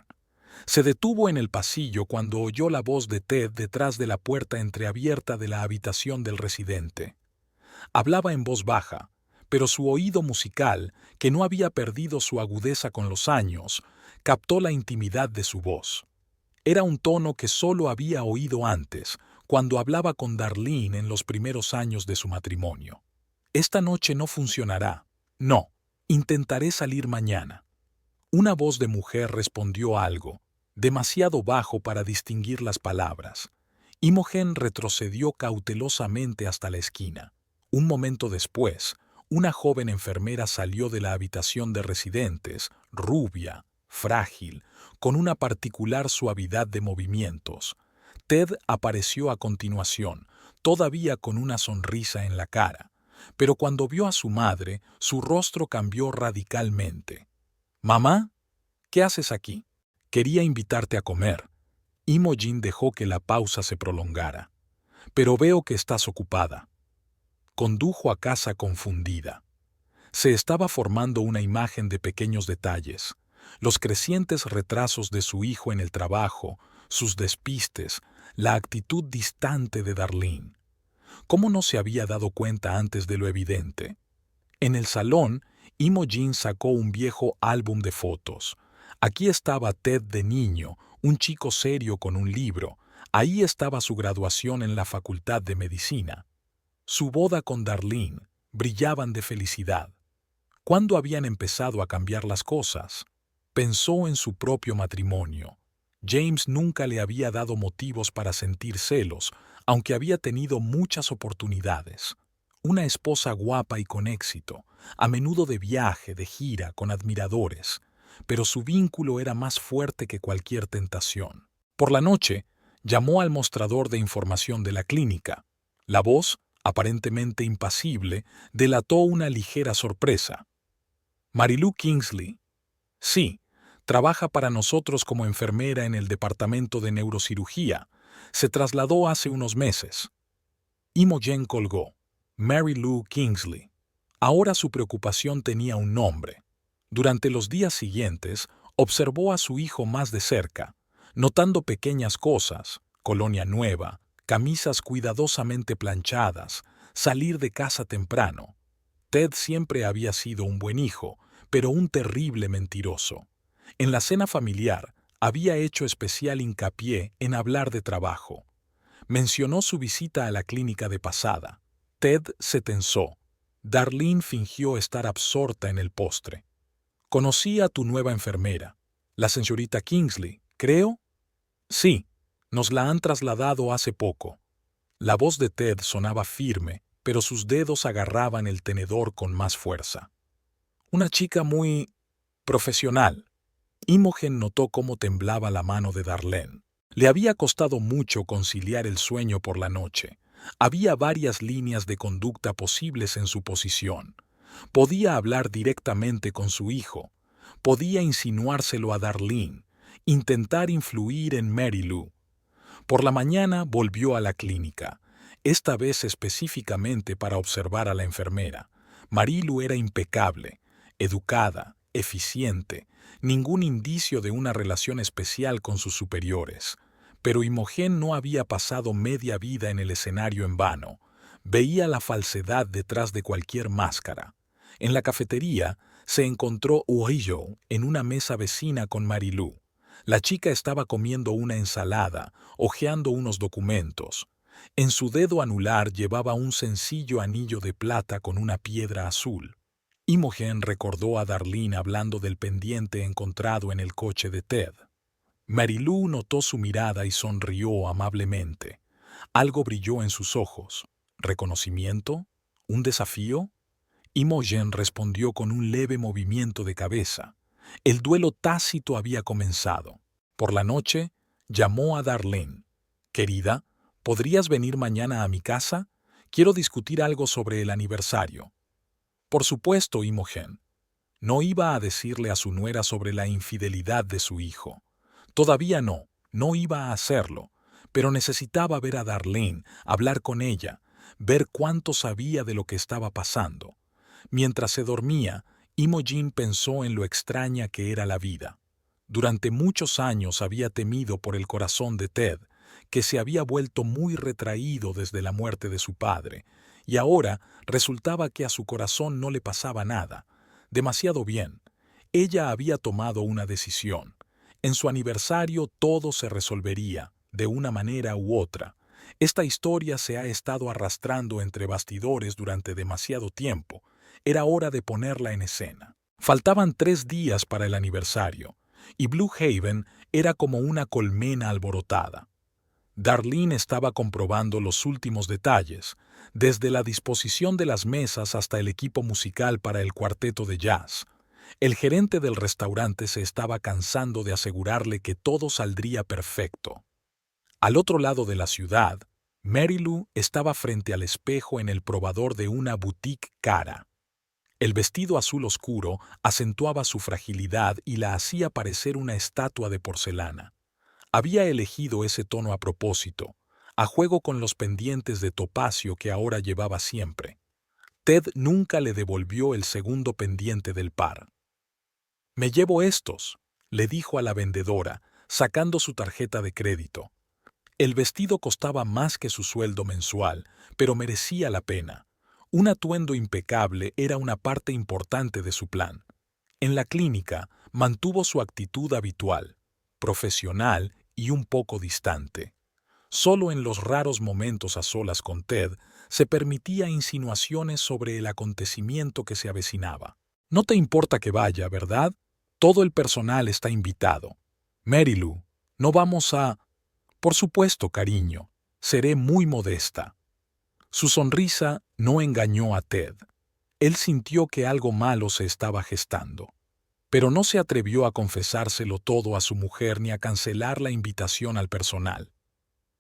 Se detuvo en el pasillo cuando oyó la voz de Ted detrás de la puerta entreabierta de la habitación del residente. Hablaba en voz baja, pero su oído musical, que no había perdido su agudeza con los años, captó la intimidad de su voz. Era un tono que solo había oído antes, cuando hablaba con Darlene en los primeros años de su matrimonio. Esta noche no funcionará. No, intentaré salir mañana. Una voz de mujer respondió algo, demasiado bajo para distinguir las palabras. Imogen retrocedió cautelosamente hasta la esquina. Un momento después, una joven enfermera salió de la habitación de residentes, rubia, frágil, con una particular suavidad de movimientos. Ted apareció a continuación, todavía con una sonrisa en la cara, pero cuando vio a su madre, su rostro cambió radicalmente. «Mamá, ¿qué haces aquí? Quería invitarte a comer». Imogen dejó que la pausa se prolongara. «Pero veo que estás ocupada». Condujo a casa confundida. Se estaba formando una imagen de pequeños detalles, los crecientes retrasos de su hijo en el trabajo, sus despistes, la actitud distante de Darlene. ¿Cómo no se había dado cuenta antes de lo evidente? En el salón, Imogen sacó un viejo álbum de fotos. Aquí estaba Ted de niño, un chico serio con un libro. Ahí estaba su graduación en la Facultad de Medicina. Su boda con Darlene. Brillaban de felicidad. ¿Cuándo habían empezado a cambiar las cosas? Pensó en su propio matrimonio. James nunca le había dado motivos para sentir celos, aunque había tenido muchas oportunidades. Una esposa guapa y con éxito, a menudo de viaje, de gira, con admiradores, pero su vínculo era más fuerte que cualquier tentación. Por la noche, llamó al mostrador de información de la clínica. La voz, aparentemente impasible, delató una ligera sorpresa. «Marilou Kingsley». «Sí, trabaja para nosotros como enfermera en el departamento de neurocirugía. Se trasladó hace unos meses». Imogen colgó. Mary Lou Kingsley. Ahora su preocupación tenía un nombre. Durante los días siguientes, observó a su hijo más de cerca, notando pequeñas cosas, colonia nueva, camisas cuidadosamente planchadas, salir de casa temprano. Ted siempre había sido un buen hijo, pero un terrible mentiroso. En la cena familiar, había hecho especial hincapié en hablar de trabajo. Mencionó su visita a la clínica de pasada. Ted se tensó. Darlene fingió estar absorta en el postre. «Conocí a tu nueva enfermera, la señorita Kingsley, creo». «Sí, nos la han trasladado hace poco». La voz de Ted sonaba firme, pero sus dedos agarraban el tenedor con más fuerza. «Una chica muy profesional». Imogen notó cómo temblaba la mano de Darlene. Le había costado mucho conciliar el sueño por la noche. Había varias líneas de conducta posibles en su posición. Podía hablar directamente con su hijo. Podía insinuárselo a Darlene. Intentar influir en Mary Lou. Por la mañana volvió a la clínica, esta vez específicamente para observar a la enfermera. Marilu era impecable, educada, eficiente, ningún indicio de una relación especial con sus superiores. Pero Imogen no había pasado media vida en el escenario en vano. Veía la falsedad detrás de cualquier máscara. En la cafetería se encontró Uoyo en una mesa vecina con Marilu. La chica estaba comiendo una ensalada, hojeando unos documentos. En su dedo anular llevaba un sencillo anillo de plata con una piedra azul. Imogen recordó a Darlene hablando del pendiente encontrado en el coche de Ted. Marilu notó su mirada y sonrió amablemente. Algo brilló en sus ojos. ¿Reconocimiento? ¿Un desafío? Imogen respondió con un leve movimiento de cabeza. El duelo tácito había comenzado. Por la noche, llamó a Darlene. «Querida, ¿podrías venir mañana a mi casa? Quiero discutir algo sobre el aniversario». Por supuesto, Imogen. No iba a decirle a su nuera sobre la infidelidad de su hijo. Todavía no iba a hacerlo, pero necesitaba ver a Darlene, hablar con ella, ver cuánto sabía de lo que estaba pasando. Mientras se dormía, Imogen pensó en lo extraña que era la vida. Durante muchos años había temido por el corazón de Ted, que se había vuelto muy retraído desde la muerte de su padre, y ahora resultaba que a su corazón no le pasaba nada. Demasiado bien. Ella había tomado una decisión. En su aniversario todo se resolvería, de una manera u otra. Esta historia se ha estado arrastrando entre bastidores durante demasiado tiempo. Era hora de ponerla en escena. Faltaban 3 días para el aniversario, y Blue Haven era como una colmena alborotada. Darlene estaba comprobando los últimos detalles, desde la disposición de las mesas hasta el equipo musical para el cuarteto de jazz. El gerente del restaurante se estaba cansando de asegurarle que todo saldría perfecto. Al otro lado de la ciudad, Mary Lou estaba frente al espejo en el probador de una boutique cara. El vestido azul oscuro acentuaba su fragilidad y la hacía parecer una estatua de porcelana. Había elegido ese tono a propósito, a juego con los pendientes de topacio que ahora llevaba siempre. Ted nunca le devolvió el segundo pendiente del par. «Me llevo estos», le dijo a la vendedora, sacando su tarjeta de crédito. El vestido costaba más que su sueldo mensual, pero merecía la pena. Un atuendo impecable era una parte importante de su plan. En la clínica mantuvo su actitud habitual, profesional y un poco distante. Solo en los raros momentos a solas con Ted se permitía insinuaciones sobre el acontecimiento que se avecinaba. «No te importa que vaya, ¿verdad? Todo el personal está invitado. Mary Lou, no vamos a...» «Por supuesto, cariño. Seré muy modesta». Su sonrisa no engañó a Ted. Él sintió que algo malo se estaba gestando. Pero no se atrevió a confesárselo todo a su mujer ni a cancelar la invitación al personal.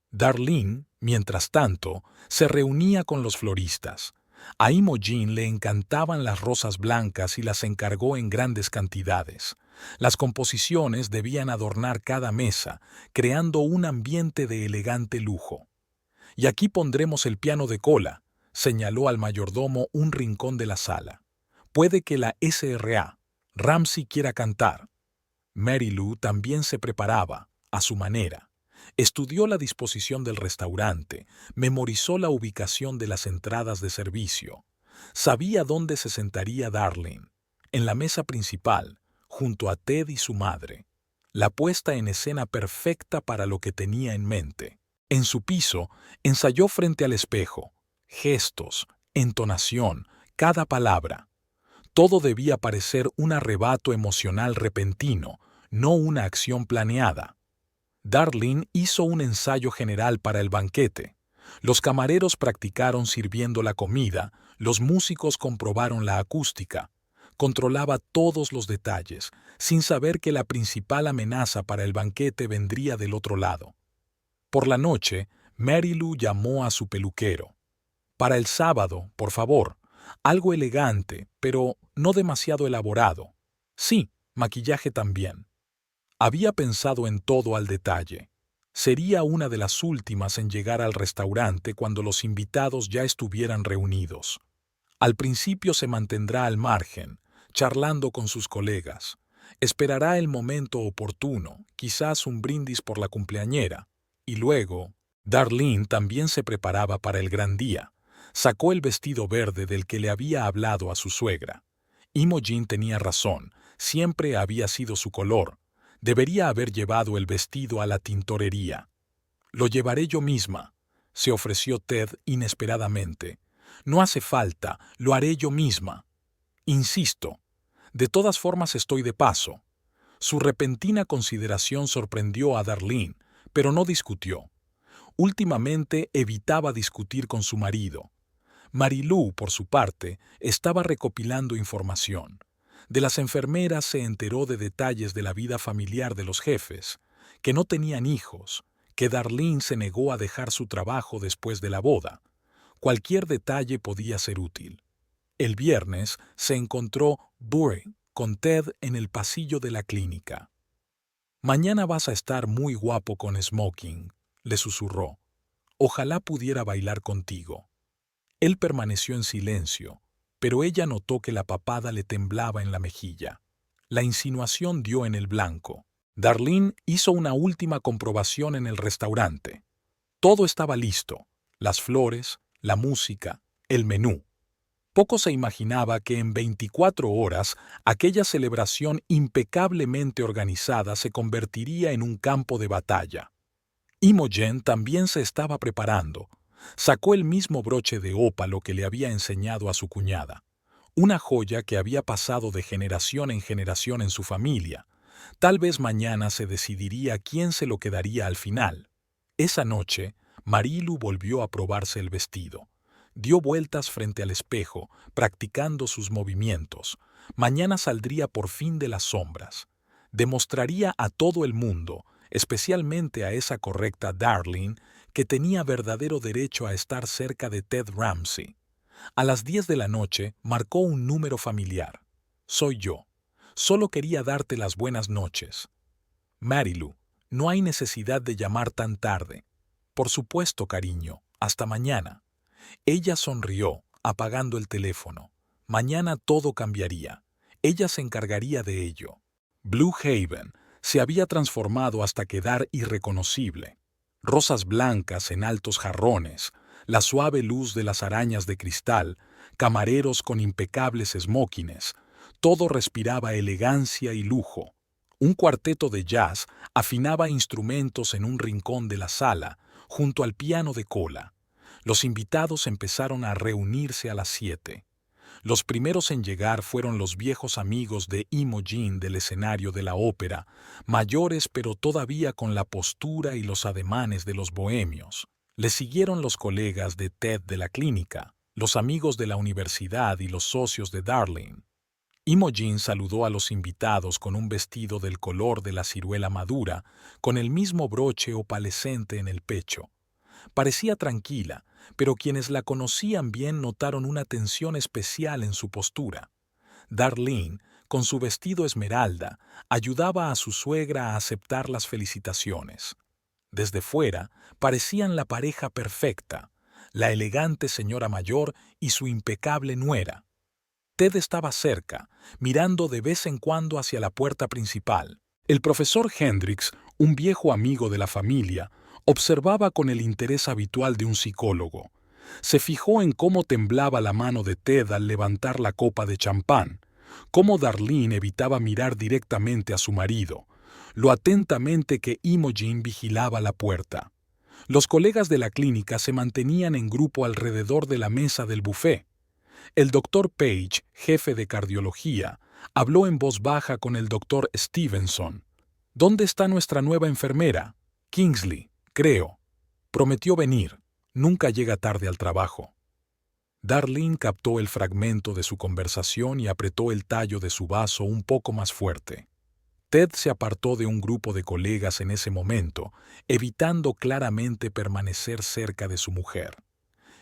Darlene, mientras tanto, se reunía con los floristas. A Imogen le encantaban las rosas blancas y las encargó en grandes cantidades. Las composiciones debían adornar cada mesa, creando un ambiente de elegante lujo. «Y aquí pondremos el piano de cola», señaló al mayordomo un rincón de la sala. «Puede que la SRA, Ramsay quiera cantar. Mary Lou también se preparaba, a su manera. Estudió la disposición del restaurante, memorizó la ubicación de las entradas de servicio. Sabía dónde se sentaría Darlene, en la mesa principal, junto a Ted y su madre. La puesta en escena perfecta para lo que tenía en mente. En su piso, ensayó frente al espejo. Gestos, entonación, cada palabra. Todo debía parecer un arrebato emocional repentino, no una acción planeada. Darlene hizo un ensayo general para el banquete. Los camareros practicaron sirviendo la comida, los músicos comprobaron la acústica. Controlaba todos los detalles, sin saber que la principal amenaza para el banquete vendría del otro lado. Por la noche, Mary Lou llamó a su peluquero. Para el sábado, por favor, algo elegante, pero no demasiado elaborado. Sí, maquillaje también. Había pensado en todo al detalle. Sería una de las últimas en llegar al restaurante cuando los invitados ya estuvieran reunidos. Al principio se mantendrá al margen, charlando con sus colegas. Esperará el momento oportuno, quizás un brindis por la cumpleañera. Y luego, Darlene también se preparaba para el gran día. Sacó el vestido verde del que le había hablado a su suegra. Imogen tenía razón, siempre había sido su color. Debería haber llevado el vestido a la tintorería. Lo llevaré yo misma, se ofreció Ted inesperadamente. No hace falta, lo haré yo misma. Insisto, de todas formas estoy de paso. Su repentina consideración sorprendió a Darlene, pero no discutió. Últimamente evitaba discutir con su marido. Mary Lou, por su parte, estaba recopilando información. De las enfermeras se enteró de detalles de la vida familiar de los jefes, que no tenían hijos, que Darlene se negó a dejar su trabajo después de la boda. Cualquier detalle podía ser útil. El viernes se encontró Burry con Ted en el pasillo de la clínica. «Mañana vas a estar muy guapo con smoking», le susurró. «Ojalá pudiera bailar contigo». Él permaneció en silencio, pero ella notó que la papada le temblaba en la mejilla. La insinuación dio en el blanco. Darlene hizo una última comprobación en el restaurante. Todo estaba listo: las flores, la música, el menú. Poco se imaginaba que en 24 horas aquella celebración impecablemente organizada se convertiría en un campo de batalla. Imogen también se estaba preparando. Sacó el mismo broche de ópalo que le había enseñado a su cuñada, una joya que había pasado de generación en generación en su familia. Tal vez mañana se decidiría quién se lo quedaría al final. Esa noche, Mary Lou volvió a probarse el vestido. Dio vueltas frente al espejo, practicando sus movimientos. Mañana saldría por fin de las sombras. Demostraría a todo el mundo, especialmente a esa correcta Darlene, que tenía verdadero derecho a estar cerca de Ted Ramsay. A las 10 de la noche marcó un número familiar. «Soy yo. Solo quería darte las buenas noches». «Mary Lou, no hay necesidad de llamar tan tarde». «Por supuesto, cariño. Hasta mañana». Ella sonrió, apagando el teléfono. Mañana todo cambiaría. Ella se encargaría de ello. Blue Haven se había transformado hasta quedar irreconocible. Rosas blancas en altos jarrones, la suave luz de las arañas de cristal, camareros con impecables smokines, todo respiraba elegancia y lujo. Un cuarteto de jazz afinaba instrumentos en un rincón de la sala, junto al piano de cola. Los invitados empezaron a reunirse a las 7. Los primeros en llegar fueron los viejos amigos de Imogen del escenario de la ópera, mayores pero todavía con la postura y los ademanes de los bohemios. Le siguieron los colegas de Ted de la clínica, los amigos de la universidad y los socios de Darlene. Imogen saludó a los invitados con un vestido del color de la ciruela madura, con el mismo broche opalescente en el pecho. Parecía tranquila, pero quienes la conocían bien notaron una tensión especial en su postura. Darlene, con su vestido esmeralda, ayudaba a su suegra a aceptar las felicitaciones. Desde fuera, parecían la pareja perfecta, la elegante señora mayor y su impecable nuera. Ted estaba cerca, mirando de vez en cuando hacia la puerta principal. El profesor Hendricks, un viejo amigo de la familia, observaba con el interés habitual de un psicólogo. Se fijó en cómo temblaba la mano de Ted al levantar la copa de champán, cómo Darlene evitaba mirar directamente a su marido, lo atentamente que Imogen vigilaba la puerta. Los colegas de la clínica se mantenían en grupo alrededor de la mesa del buffet. El doctor Page, jefe de cardiología, habló en voz baja con el doctor Stevenson. ¿Dónde está nuestra nueva enfermera? Kingsley, creo. Prometió venir. Nunca llega tarde al trabajo. Darlene captó el fragmento de su conversación y apretó el tallo de su vaso un poco más fuerte. Ted se apartó de un grupo de colegas en ese momento, evitando claramente permanecer cerca de su mujer.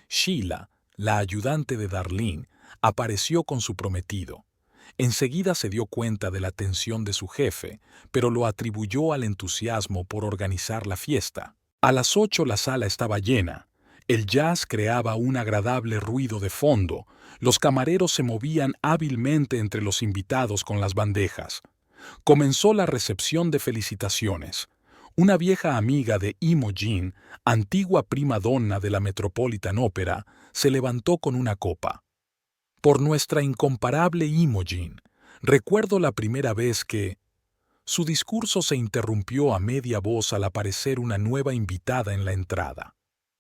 Sheila, la ayudante de Darlene, apareció con su prometido. Enseguida se dio cuenta de la tensión de su jefe, pero lo atribuyó al entusiasmo por organizar la fiesta. A las 8 la sala estaba llena. El jazz creaba un agradable ruido de fondo. Los camareros se movían hábilmente entre los invitados con las bandejas. Comenzó la recepción de felicitaciones. Una vieja amiga de Imogen, antigua prima donna de la Metropolitan Opera, se levantó con una copa. Por nuestra incomparable Imogen, recuerdo la primera vez que... Su discurso se interrumpió a media voz al aparecer una nueva invitada en la entrada.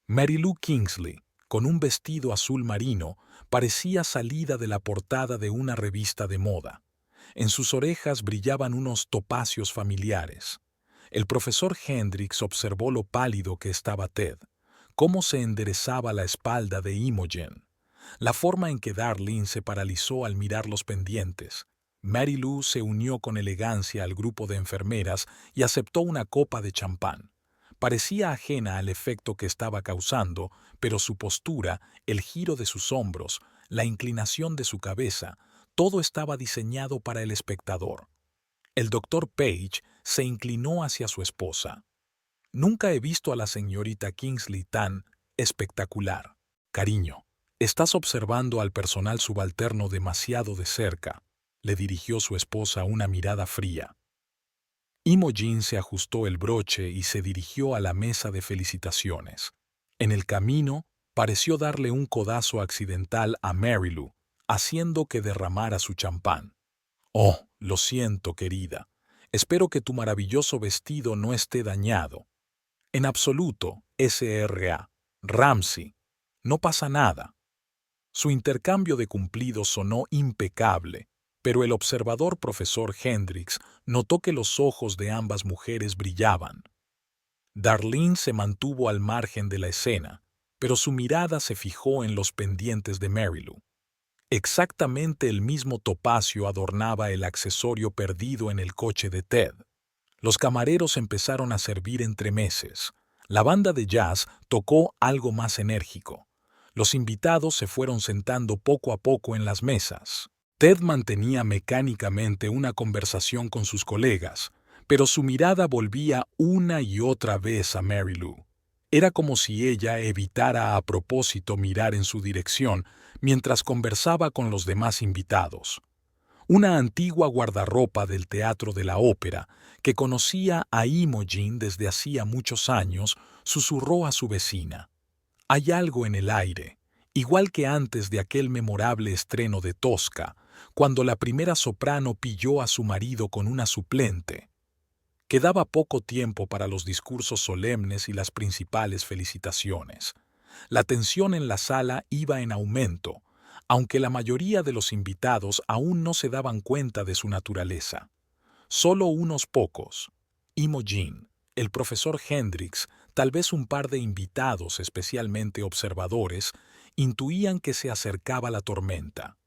Mary Lou Kingsley, con un vestido azul marino, parecía salida de la portada de una revista de moda. En sus orejas brillaban unos topacios familiares. El profesor Hendricks observó lo pálido que estaba Ted, cómo se enderezaba la espalda de Imogen, la forma en que Darlene se paralizó al mirar los pendientes. Mary Lou se unió con elegancia al grupo de enfermeras y aceptó una copa de champán. Parecía ajena al efecto que estaba causando, pero su postura, el giro de sus hombros, la inclinación de su cabeza, todo estaba diseñado para el espectador. El doctor Page se inclinó hacia su esposa. Nunca he visto a la señorita Kingsley tan espectacular. Cariño, estás observando al personal subalterno demasiado de cerca, le dirigió su esposa una mirada fría. Imogen se ajustó el broche y se dirigió a la mesa de felicitaciones. En el camino, pareció darle un codazo accidental a Mary Lou, haciendo que derramara su champán. Oh, lo siento, querida. Espero que tu maravilloso vestido no esté dañado. En absoluto, S.R.A. Ramsey. No pasa nada. Su intercambio de cumplidos sonó impecable, pero el observador profesor Hendricks notó que los ojos de ambas mujeres brillaban. Darlene se mantuvo al margen de la escena, pero su mirada se fijó en los pendientes de Mary Lou. Exactamente el mismo topacio adornaba el accesorio perdido en el coche de Ted. Los camareros empezaron a servir entremeses. La banda de jazz tocó algo más enérgico. Los invitados se fueron sentando poco a poco en las mesas. Ted mantenía mecánicamente una conversación con sus colegas, pero su mirada volvía una y otra vez a Mary Lou. Era como si ella evitara a propósito mirar en su dirección mientras conversaba con los demás invitados. Una antigua guardarropa del Teatro de la Ópera, que conocía a Imogen desde hacía muchos años, susurró a su vecina. Hay algo en el aire, igual que antes de aquel memorable estreno de Tosca, cuando la primera soprano pilló a su marido con una suplente. Quedaba poco tiempo para los discursos solemnes y las principales felicitaciones. La tensión en la sala iba en aumento, aunque la mayoría de los invitados aún no se daban cuenta de su naturaleza. Solo unos pocos, Imogen, el profesor Hendricks, tal vez un par de invitados especialmente observadores, intuían que se acercaba la tormenta.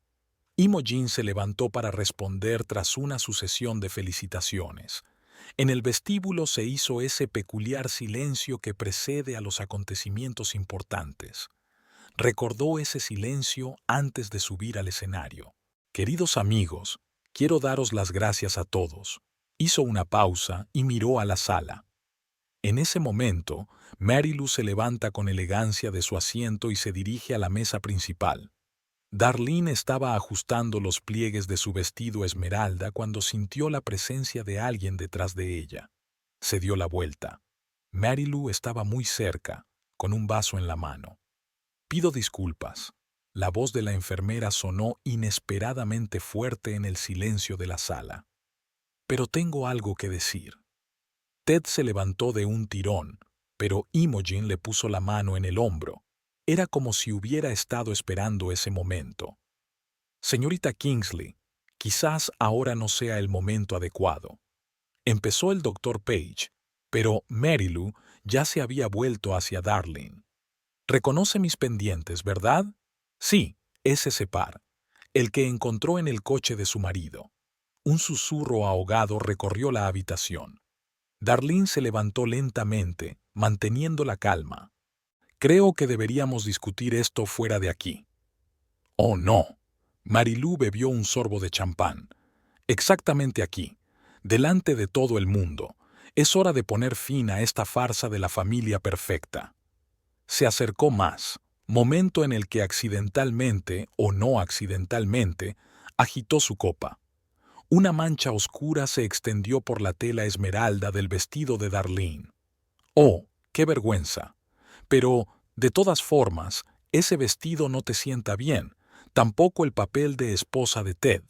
Imogen se levantó para responder tras una sucesión de felicitaciones. En el vestíbulo se hizo ese peculiar silencio que precede a los acontecimientos importantes. Recordó ese silencio antes de subir al escenario. Queridos amigos, quiero daros las gracias a todos. Hizo una pausa y miró a la sala. En ese momento, Mary Lou se levanta con elegancia de su asiento y se dirige a la mesa principal. Darlene estaba ajustando los pliegues de su vestido esmeralda cuando sintió la presencia de alguien detrás de ella. Se dio la vuelta. Mary Lou estaba muy cerca, con un vaso en la mano. «Pido disculpas». La voz de la enfermera sonó inesperadamente fuerte en el silencio de la sala. «Pero tengo algo que decir». Ted se levantó de un tirón, pero Imogen le puso la mano en el hombro. Era como si hubiera estado esperando ese momento. «Señorita Kingsley, quizás ahora no sea el momento adecuado». Empezó el doctor Page, pero Mary Lou ya se había vuelto hacia Darlene. «Reconoce mis pendientes, ¿verdad?» «Sí, es ese par, el que encontró en el coche de su marido». Un susurro ahogado recorrió la habitación. Darlene se levantó lentamente, manteniendo la calma. «Creo que deberíamos discutir esto fuera de aquí». «Oh, no». Mary Lou bebió un sorbo de champán. «Exactamente aquí, delante de todo el mundo. Es hora de poner fin a esta farsa de la familia perfecta». Se acercó más, momento en el que accidentalmente o no accidentalmente agitó su copa. Una mancha oscura se extendió por la tela esmeralda del vestido de Darlene. «Oh, qué vergüenza! Pero, de todas formas, ese vestido no te sienta bien, tampoco el papel de esposa de Ted».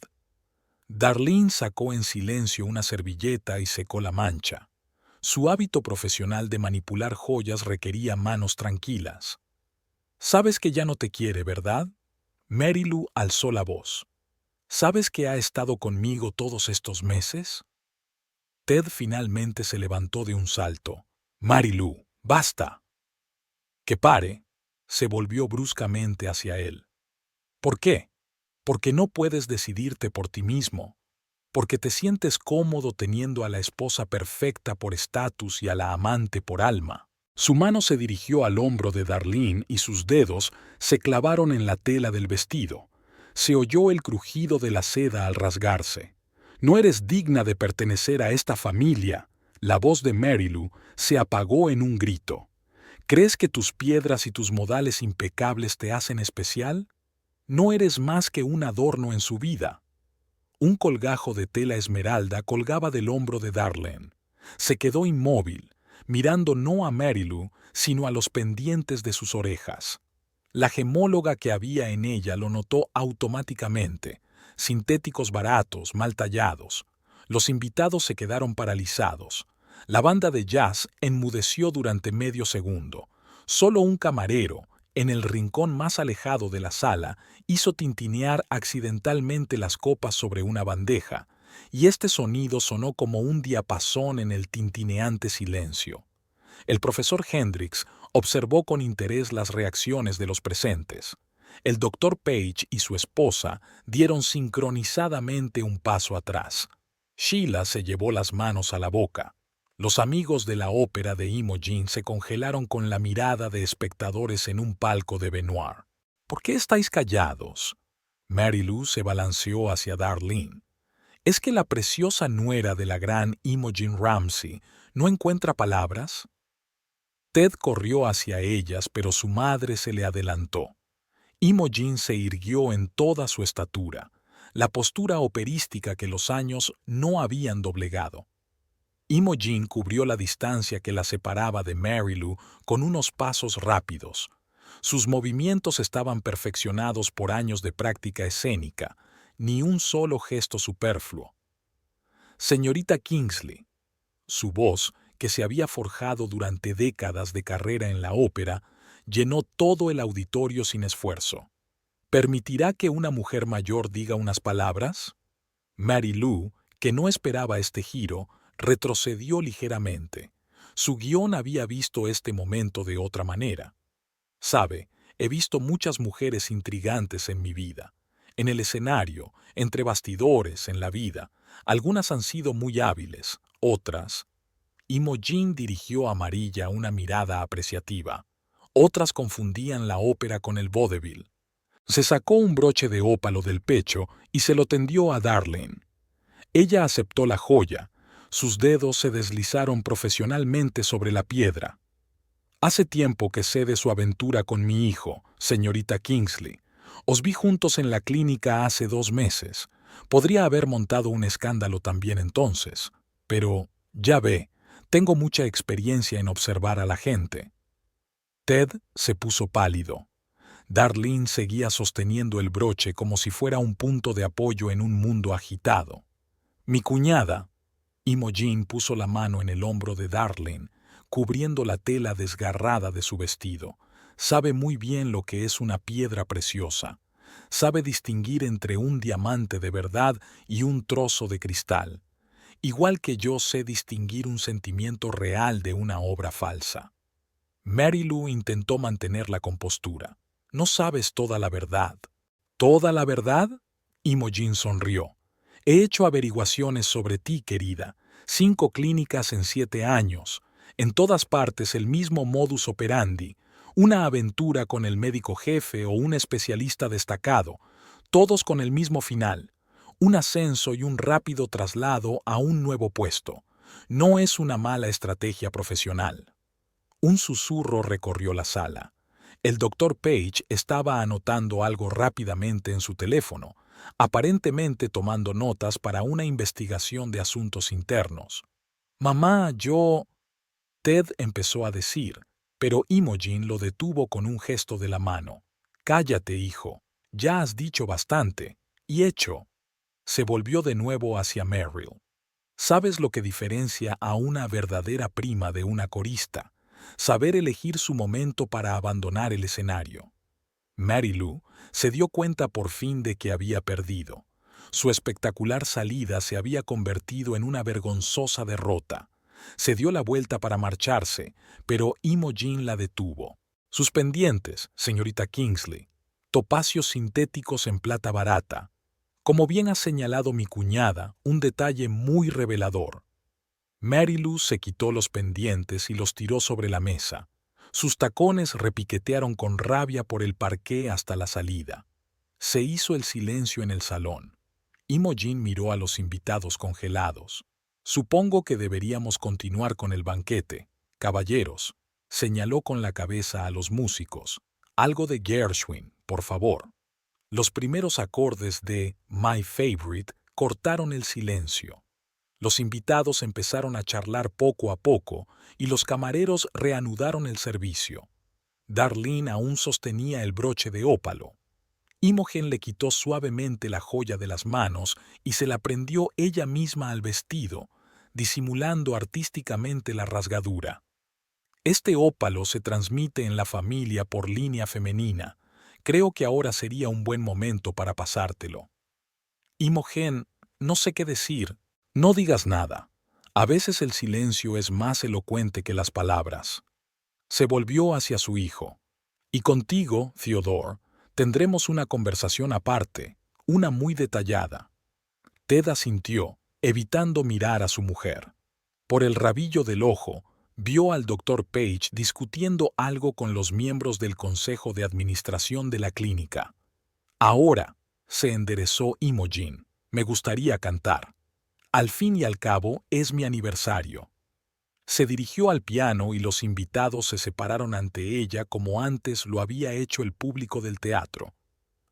Darlene sacó en silencio una servilleta y secó la mancha. Su hábito profesional de manipular joyas requería manos tranquilas. «Sabes que ya no te quiere, ¿verdad?» Mary Lou alzó la voz. «¿Sabes que ha estado conmigo todos estos meses?» Ted finalmente se levantó de un salto. «Mary Lou, basta». «Que pare». Se volvió bruscamente hacia él. «¿Por qué? Porque no puedes decidirte por ti mismo. Porque te sientes cómodo teniendo a la esposa perfecta por estatus y a la amante por alma». Su mano se dirigió al hombro de Darlene y sus dedos se clavaron en la tela del vestido. Se oyó el crujido de la seda al rasgarse. «No eres digna de pertenecer a esta familia». La voz de Mary Lou se apagó en un grito. «¿Crees que tus piedras y tus modales impecables te hacen especial? No eres más que un adorno en su vida». Un colgajo de tela esmeralda colgaba del hombro de Darlene. Se quedó inmóvil, mirando no a Mary Lou, sino a los pendientes de sus orejas. La gemóloga que había en ella lo notó automáticamente. Sintéticos baratos, mal tallados. Los invitados se quedaron paralizados. La banda de jazz enmudeció durante medio segundo. Solo un camarero, en el rincón más alejado de la sala, hizo tintinear accidentalmente las copas sobre una bandeja, y este sonido sonó como un diapasón en el tintineante silencio. El profesor Hendricks observó con interés las reacciones de los presentes. El doctor Page y su esposa dieron sincronizadamente un paso atrás. Sheila se llevó las manos a la boca. Los amigos de la ópera de Imogen se congelaron con la mirada de espectadores en un palco de Benoit. «¿Por qué estáis callados?» Mary Lou se balanceó hacia Darlene. «¿Es que la preciosa nuera de la gran Imogen Ramsey no encuentra palabras?» Ted corrió hacia ellas, pero su madre se le adelantó. Imogen se irguió en toda su estatura, la postura operística que los años no habían doblegado. Imogen cubrió la distancia que la separaba de Mary Lou con unos pasos rápidos. Sus movimientos estaban perfeccionados por años de práctica escénica, ni un solo gesto superfluo. «Señorita Kingsley». Su voz, que se había forjado durante décadas de carrera en la ópera, llenó todo el auditorio sin esfuerzo. «¿Permitirá que una mujer mayor diga unas palabras?» Mary Lou, que no esperaba este giro, retrocedió ligeramente. Su guión había visto este momento de otra manera. «Sabe, he visto muchas mujeres intrigantes en mi vida. En el escenario, entre bastidores, en la vida. Algunas han sido muy hábiles, otras...» Imogen dirigió a Amarilla una mirada apreciativa. «Otras confundían la ópera con el vodevil». Se sacó un broche de ópalo del pecho y se lo tendió a Darlene. Ella aceptó la joya. Sus dedos se deslizaron profesionalmente sobre la piedra. «Hace tiempo que sé de su aventura con mi hijo, señorita Kingsley. Os vi juntos en la clínica hace 2 meses. Podría haber montado un escándalo también entonces. Pero, ya ve, tengo mucha experiencia en observar a la gente. Ted se puso pálido. Darlene seguía sosteniendo el broche como si fuera un punto de apoyo en un mundo agitado. Mi cuñada. Imogen puso la mano en el hombro de Darlene, cubriendo la tela desgarrada de su vestido. Sabe muy bien lo que es una piedra preciosa. Sabe distinguir entre un diamante de verdad y un trozo de cristal. Igual que yo sé distinguir un sentimiento real de una obra falsa. Mary Lou intentó mantener la compostura. No sabes toda la verdad. ¿Toda la verdad? Imogen sonrió. He hecho averiguaciones sobre ti, querida. 5 clínicas en 7 años. En todas partes el mismo modus operandi. Una aventura con el médico jefe o un especialista destacado. Todos con el mismo final. Un ascenso y un rápido traslado a un nuevo puesto. No es una mala estrategia profesional. Un susurro recorrió la sala. El doctor Page estaba anotando algo rápidamente en su teléfono, aparentemente tomando notas para una investigación de asuntos internos. «Mamá, yo...» Ted empezó a decir, pero Imogen lo detuvo con un gesto de la mano. «Cállate, hijo. Ya has dicho bastante. Y hecho». Se volvió de nuevo hacia Merrill. «¿Sabes lo que diferencia a una verdadera prima de una corista? Saber elegir su momento para abandonar el escenario». Mary Lou se dio cuenta por fin de que había perdido. Su espectacular salida se había convertido en una vergonzosa derrota. Se dio la vuelta para marcharse, pero Imogen la detuvo. «Sus pendientes, señorita Kingsley. Topacios sintéticos en plata barata. Como bien ha señalado mi cuñada, un detalle muy revelador». Mary Lou se quitó los pendientes y los tiró sobre la mesa. Sus tacones repiquetearon con rabia por el parqué hasta la salida. Se hizo el silencio en el salón. Imogen miró a los invitados congelados. «Supongo que deberíamos continuar con el banquete. Caballeros», señaló con la cabeza a los músicos. «Algo de Gershwin, por favor». Los primeros acordes de My Favorite cortaron el silencio. Los invitados empezaron a charlar poco a poco y los camareros reanudaron el servicio. Darlene aún sostenía el broche de ópalo. Imogen le quitó suavemente la joya de las manos y se la prendió ella misma al vestido, disimulando artísticamente la rasgadura. «Este ópalo se transmite en la familia por línea femenina. Creo que ahora sería un buen momento para pasártelo». «Imogen, no sé qué decir». «No digas nada. A veces el silencio es más elocuente que las palabras». Se volvió hacia su hijo. «Y contigo, Theodore, tendremos una conversación aparte, una muy detallada». Ted asintió, evitando mirar a su mujer. Por el rabillo del ojo, vio al doctor Page discutiendo algo con los miembros del consejo de administración de la clínica. «Ahora», se enderezó Imogen, «me gustaría cantar. Al fin y al cabo, es mi aniversario». Se dirigió al piano y los invitados se separaron ante ella como antes lo había hecho el público del teatro.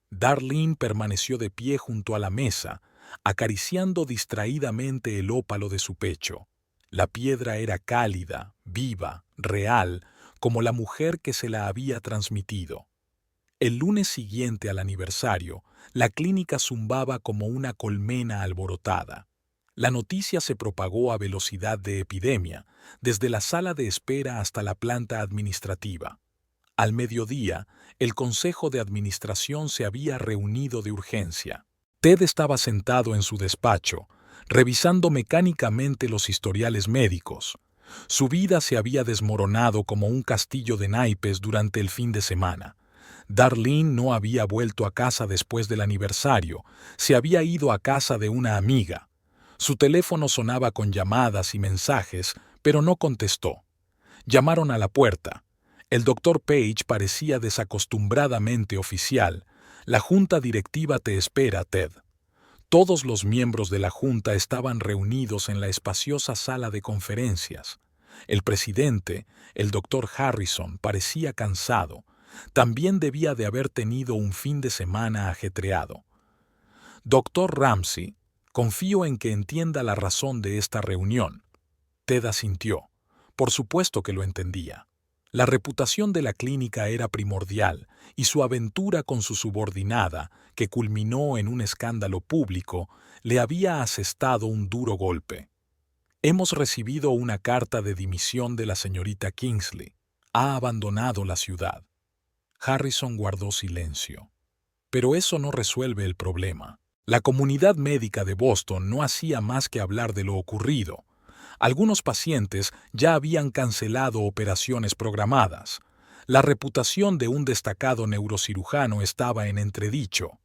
Darlene permaneció de pie junto a la mesa, acariciando distraídamente el ópalo de su pecho. La piedra era cálida, viva, real, como la mujer que se la había transmitido. El lunes siguiente al aniversario, la clínica zumbaba como una colmena alborotada. La noticia se propagó a velocidad de epidemia, desde la sala de espera hasta la planta administrativa. Al mediodía, el consejo de administración se había reunido de urgencia. Ted estaba sentado en su despacho, revisando mecánicamente los historiales médicos. Su vida se había desmoronado como un castillo de naipes durante el fin de semana. Darlene no había vuelto a casa después del aniversario, se había ido a casa de una amiga. Su teléfono sonaba con llamadas y mensajes, pero no contestó. Llamaron a la puerta. El doctor Page parecía desacostumbradamente oficial. «La junta directiva te espera, Ted». Todos los miembros de la junta estaban reunidos en la espaciosa sala de conferencias. El presidente, el doctor Harrison, parecía cansado. También debía de haber tenido un fin de semana ajetreado. Doctor Ramsey, confío en que entienda la razón de esta reunión. Ted asintió. Por supuesto que lo entendía. La reputación de la clínica era primordial y su aventura con su subordinada, que culminó en un escándalo público, le había asestado un duro golpe. Hemos recibido una carta de dimisión de la señorita Kingsley. Ha abandonado la ciudad. Harrison guardó silencio. Pero eso no resuelve el problema. La comunidad médica de Boston no hacía más que hablar de lo ocurrido. Algunos pacientes ya habían cancelado operaciones programadas. La reputación de un destacado neurocirujano estaba en entredicho.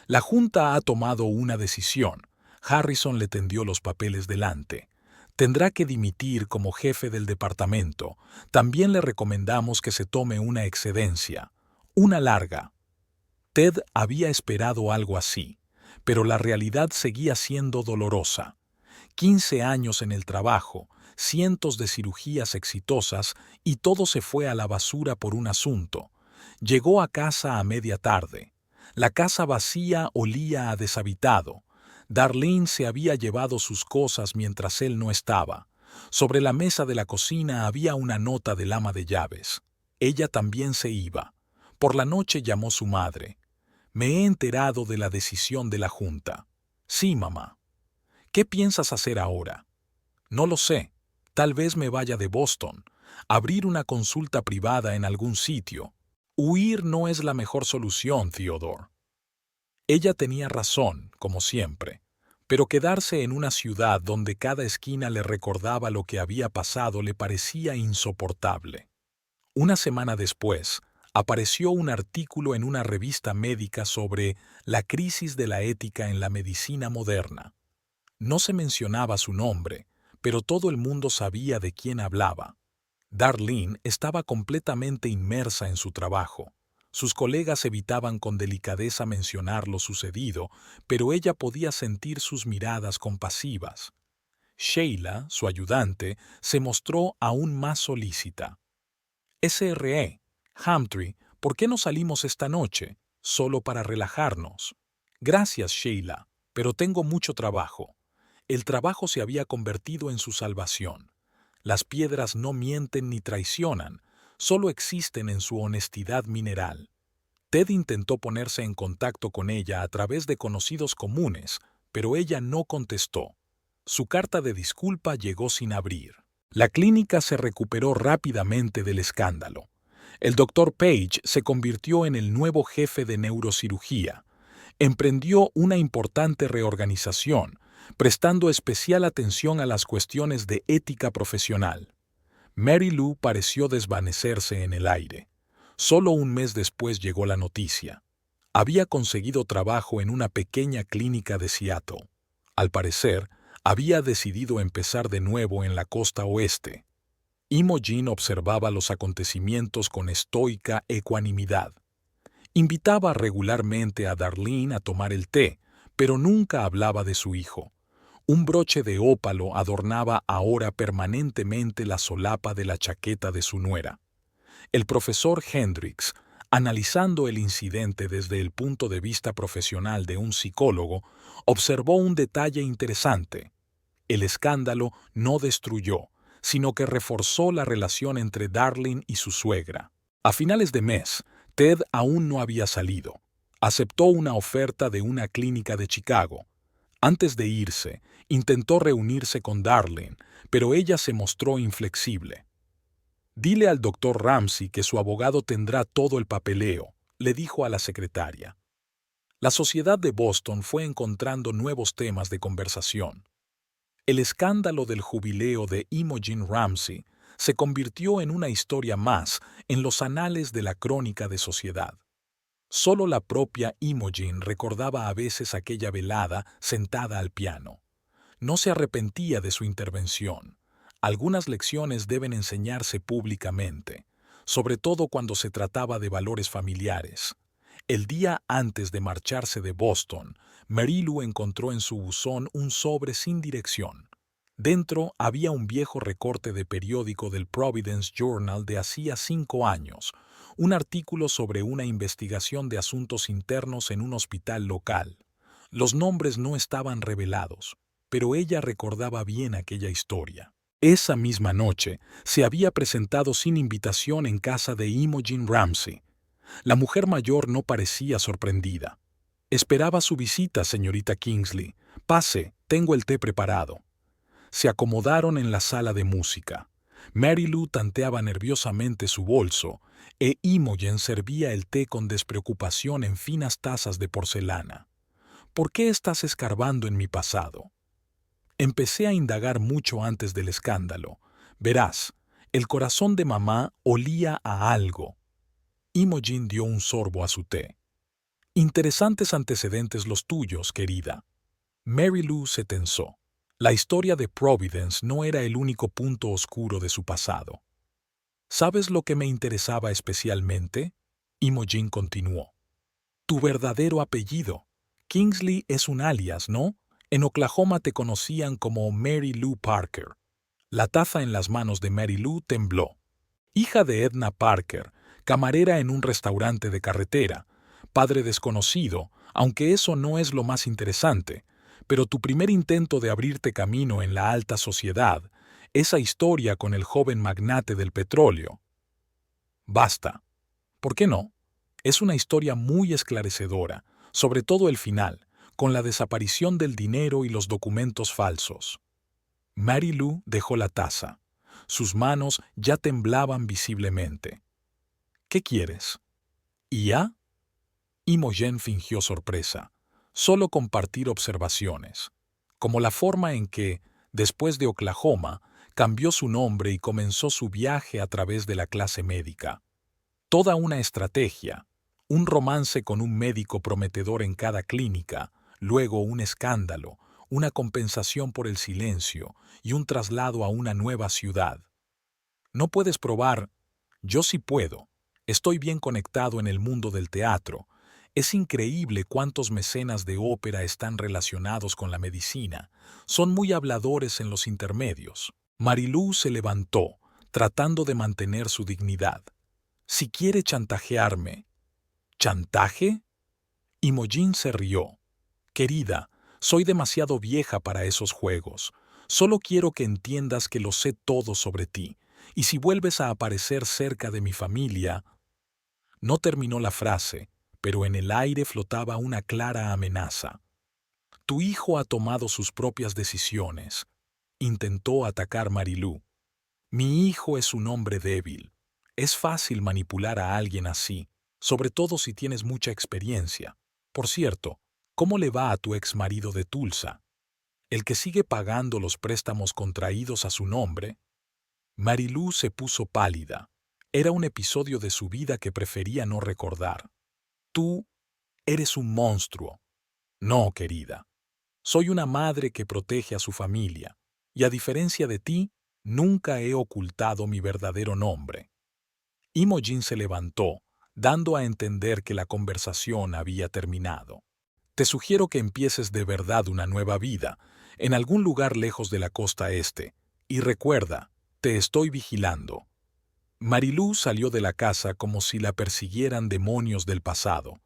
La Junta ha tomado una decisión. Harrison le tendió los papeles delante. Tendrá que dimitir como jefe del departamento. También le recomendamos que se tome una excedencia. Una larga. Ted había esperado algo así, pero la realidad seguía siendo dolorosa. 15 años en el trabajo, cientos de cirugías exitosas y todo se fue a la basura por un asunto. Llegó a casa a media tarde. La casa vacía olía a deshabitado. Darlene se había llevado sus cosas mientras él no estaba. Sobre la mesa de la cocina había una nota del ama de llaves. Ella también se iba. Por la noche llamó su madre. Me he enterado de la decisión de la Junta. Sí, mamá. ¿Qué piensas hacer ahora? No lo sé. Tal vez me vaya de Boston. Abrir una consulta privada en algún sitio. Huir no es la mejor solución, Theodore. Ella tenía razón, como siempre. Pero quedarse en una ciudad donde cada esquina le recordaba lo que había pasado le parecía insoportable. Una semana después, apareció un artículo en una revista médica sobre la crisis de la ética en la medicina moderna. No se mencionaba su nombre, pero todo el mundo sabía de quién hablaba. Darlene estaba completamente inmersa en su trabajo. Sus colegas evitaban con delicadeza mencionar lo sucedido, pero ella podía sentir sus miradas compasivas. Sheila, su ayudante, se mostró aún más solícita. SRE, Hamtree, ¿por qué no salimos esta noche? Solo para relajarnos. Gracias, Sheila, pero tengo mucho trabajo. El trabajo se había convertido en su salvación. Las piedras no mienten ni traicionan, solo existen en su honestidad mineral. Ted intentó ponerse en contacto con ella a través de conocidos comunes, pero ella no contestó. Su carta de disculpa llegó sin abrir. La clínica se recuperó rápidamente del escándalo. El Dr. Page se convirtió en el nuevo jefe de neurocirugía. Emprendió una importante reorganización, prestando especial atención a las cuestiones de ética profesional. Mary Lou pareció desvanecerse en el aire. Solo un mes después llegó la noticia. Había conseguido trabajo en una pequeña clínica de Seattle. Al parecer, había decidido empezar de nuevo en la costa oeste. Imogen observaba los acontecimientos con estoica ecuanimidad. Invitaba regularmente a Darlene a tomar el té, pero nunca hablaba de su hijo. Un broche de ópalo adornaba ahora permanentemente la solapa de la chaqueta de su nuera. El profesor Hendricks, analizando el incidente desde el punto de vista profesional de un psicólogo, observó un detalle interesante. El escándalo no destruyó, sino que reforzó la relación entre Darlene y su suegra. A finales de mes, Ted aún no había salido. Aceptó una oferta de una clínica de Chicago. Antes de irse, intentó reunirse con Darlene, pero ella se mostró inflexible. «Dile al doctor Ramsey que su abogado tendrá todo el papeleo», le dijo a la secretaria. La sociedad de Boston fue encontrando nuevos temas de conversación. El escándalo del jubileo de Imogen Ramsey se convirtió en una historia más en los anales de la crónica de sociedad. Solo la propia Imogen recordaba a veces aquella velada sentada al piano. No se arrepentía de su intervención. Algunas lecciones deben enseñarse públicamente, sobre todo cuando se trataba de valores familiares. El día antes de marcharse de Boston, Mary Lou encontró en su buzón un sobre sin dirección. Dentro había un viejo recorte de periódico del Providence Journal de hacía 5 años, un artículo sobre una investigación de asuntos internos en un hospital local. Los nombres no estaban revelados, pero ella recordaba bien aquella historia. Esa misma noche se había presentado sin invitación en casa de Imogen Ramsey. La mujer mayor no parecía sorprendida. Esperaba su visita, señorita Kingsley. Pase, tengo el té preparado. Se acomodaron en la sala de música. Mary Lou tanteaba nerviosamente su bolso e Imogen servía el té con despreocupación en finas tazas de porcelana. ¿Por qué estás escarbando en mi pasado? Empecé a indagar mucho antes del escándalo. Verás, el corazón de mamá olía a algo. Imogen dio un sorbo a su té. Interesantes antecedentes los tuyos, querida. Mary Lou se tensó. La historia de Providence no era el único punto oscuro de su pasado. ¿Sabes lo que me interesaba especialmente? Imogen continuó. Tu verdadero apellido. Kingsley es un alias, ¿no? En Oklahoma te conocían como Mary Lou Parker. La taza en las manos de Mary Lou tembló. Hija de Edna Parker, camarera en un restaurante de carretera, padre desconocido, aunque eso no es lo más interesante, pero tu primer intento de abrirte camino en la alta sociedad, esa historia con el joven magnate del petróleo. Basta. ¿Por qué no? Es una historia muy esclarecedora, sobre todo el final, con la desaparición del dinero y los documentos falsos. Mary Lou dejó la taza. Sus manos ya temblaban visiblemente. ¿Qué quieres? ¿Y ya? Imogen fingió sorpresa. Solo compartir observaciones, como la forma en que, después de Oklahoma, cambió su nombre y comenzó su viaje a través de la clase médica. Toda una estrategia, un romance con un médico prometedor en cada clínica, luego un escándalo, una compensación por el silencio y un traslado a una nueva ciudad. No puedes probar. Yo sí puedo. Estoy bien conectado en el mundo del teatro. Es increíble cuántos mecenas de ópera están relacionados con la medicina. Son muy habladores en los intermedios. Mary Lou se levantó, tratando de mantener su dignidad. Si quiere chantajearme. ¿Chantaje? Imogen se rió. Querida, soy demasiado vieja para esos juegos. Solo quiero que entiendas que lo sé todo sobre ti. Y si vuelves a aparecer cerca de mi familia... No terminó la frase, pero en el aire flotaba una clara amenaza. Tu hijo ha tomado sus propias decisiones. Intentó atacar Mary Lou. Mi hijo es un hombre débil. Es fácil manipular a alguien así, sobre todo si tienes mucha experiencia. Por cierto, ¿cómo le va a tu exmarido de Tulsa? ¿El que sigue pagando los préstamos contraídos a su nombre? Mary Lou se puso pálida. Era un episodio de su vida que prefería no recordar. Tú eres un monstruo. No, querida. Soy una madre que protege a su familia, y a diferencia de ti, nunca he ocultado mi verdadero nombre. Imogen se levantó, dando a entender que la conversación había terminado. Te sugiero que empieces de verdad una nueva vida, en algún lugar lejos de la costa este, y recuerda, te estoy vigilando. Mary Lou salió de la casa como si la persiguieran demonios del pasado.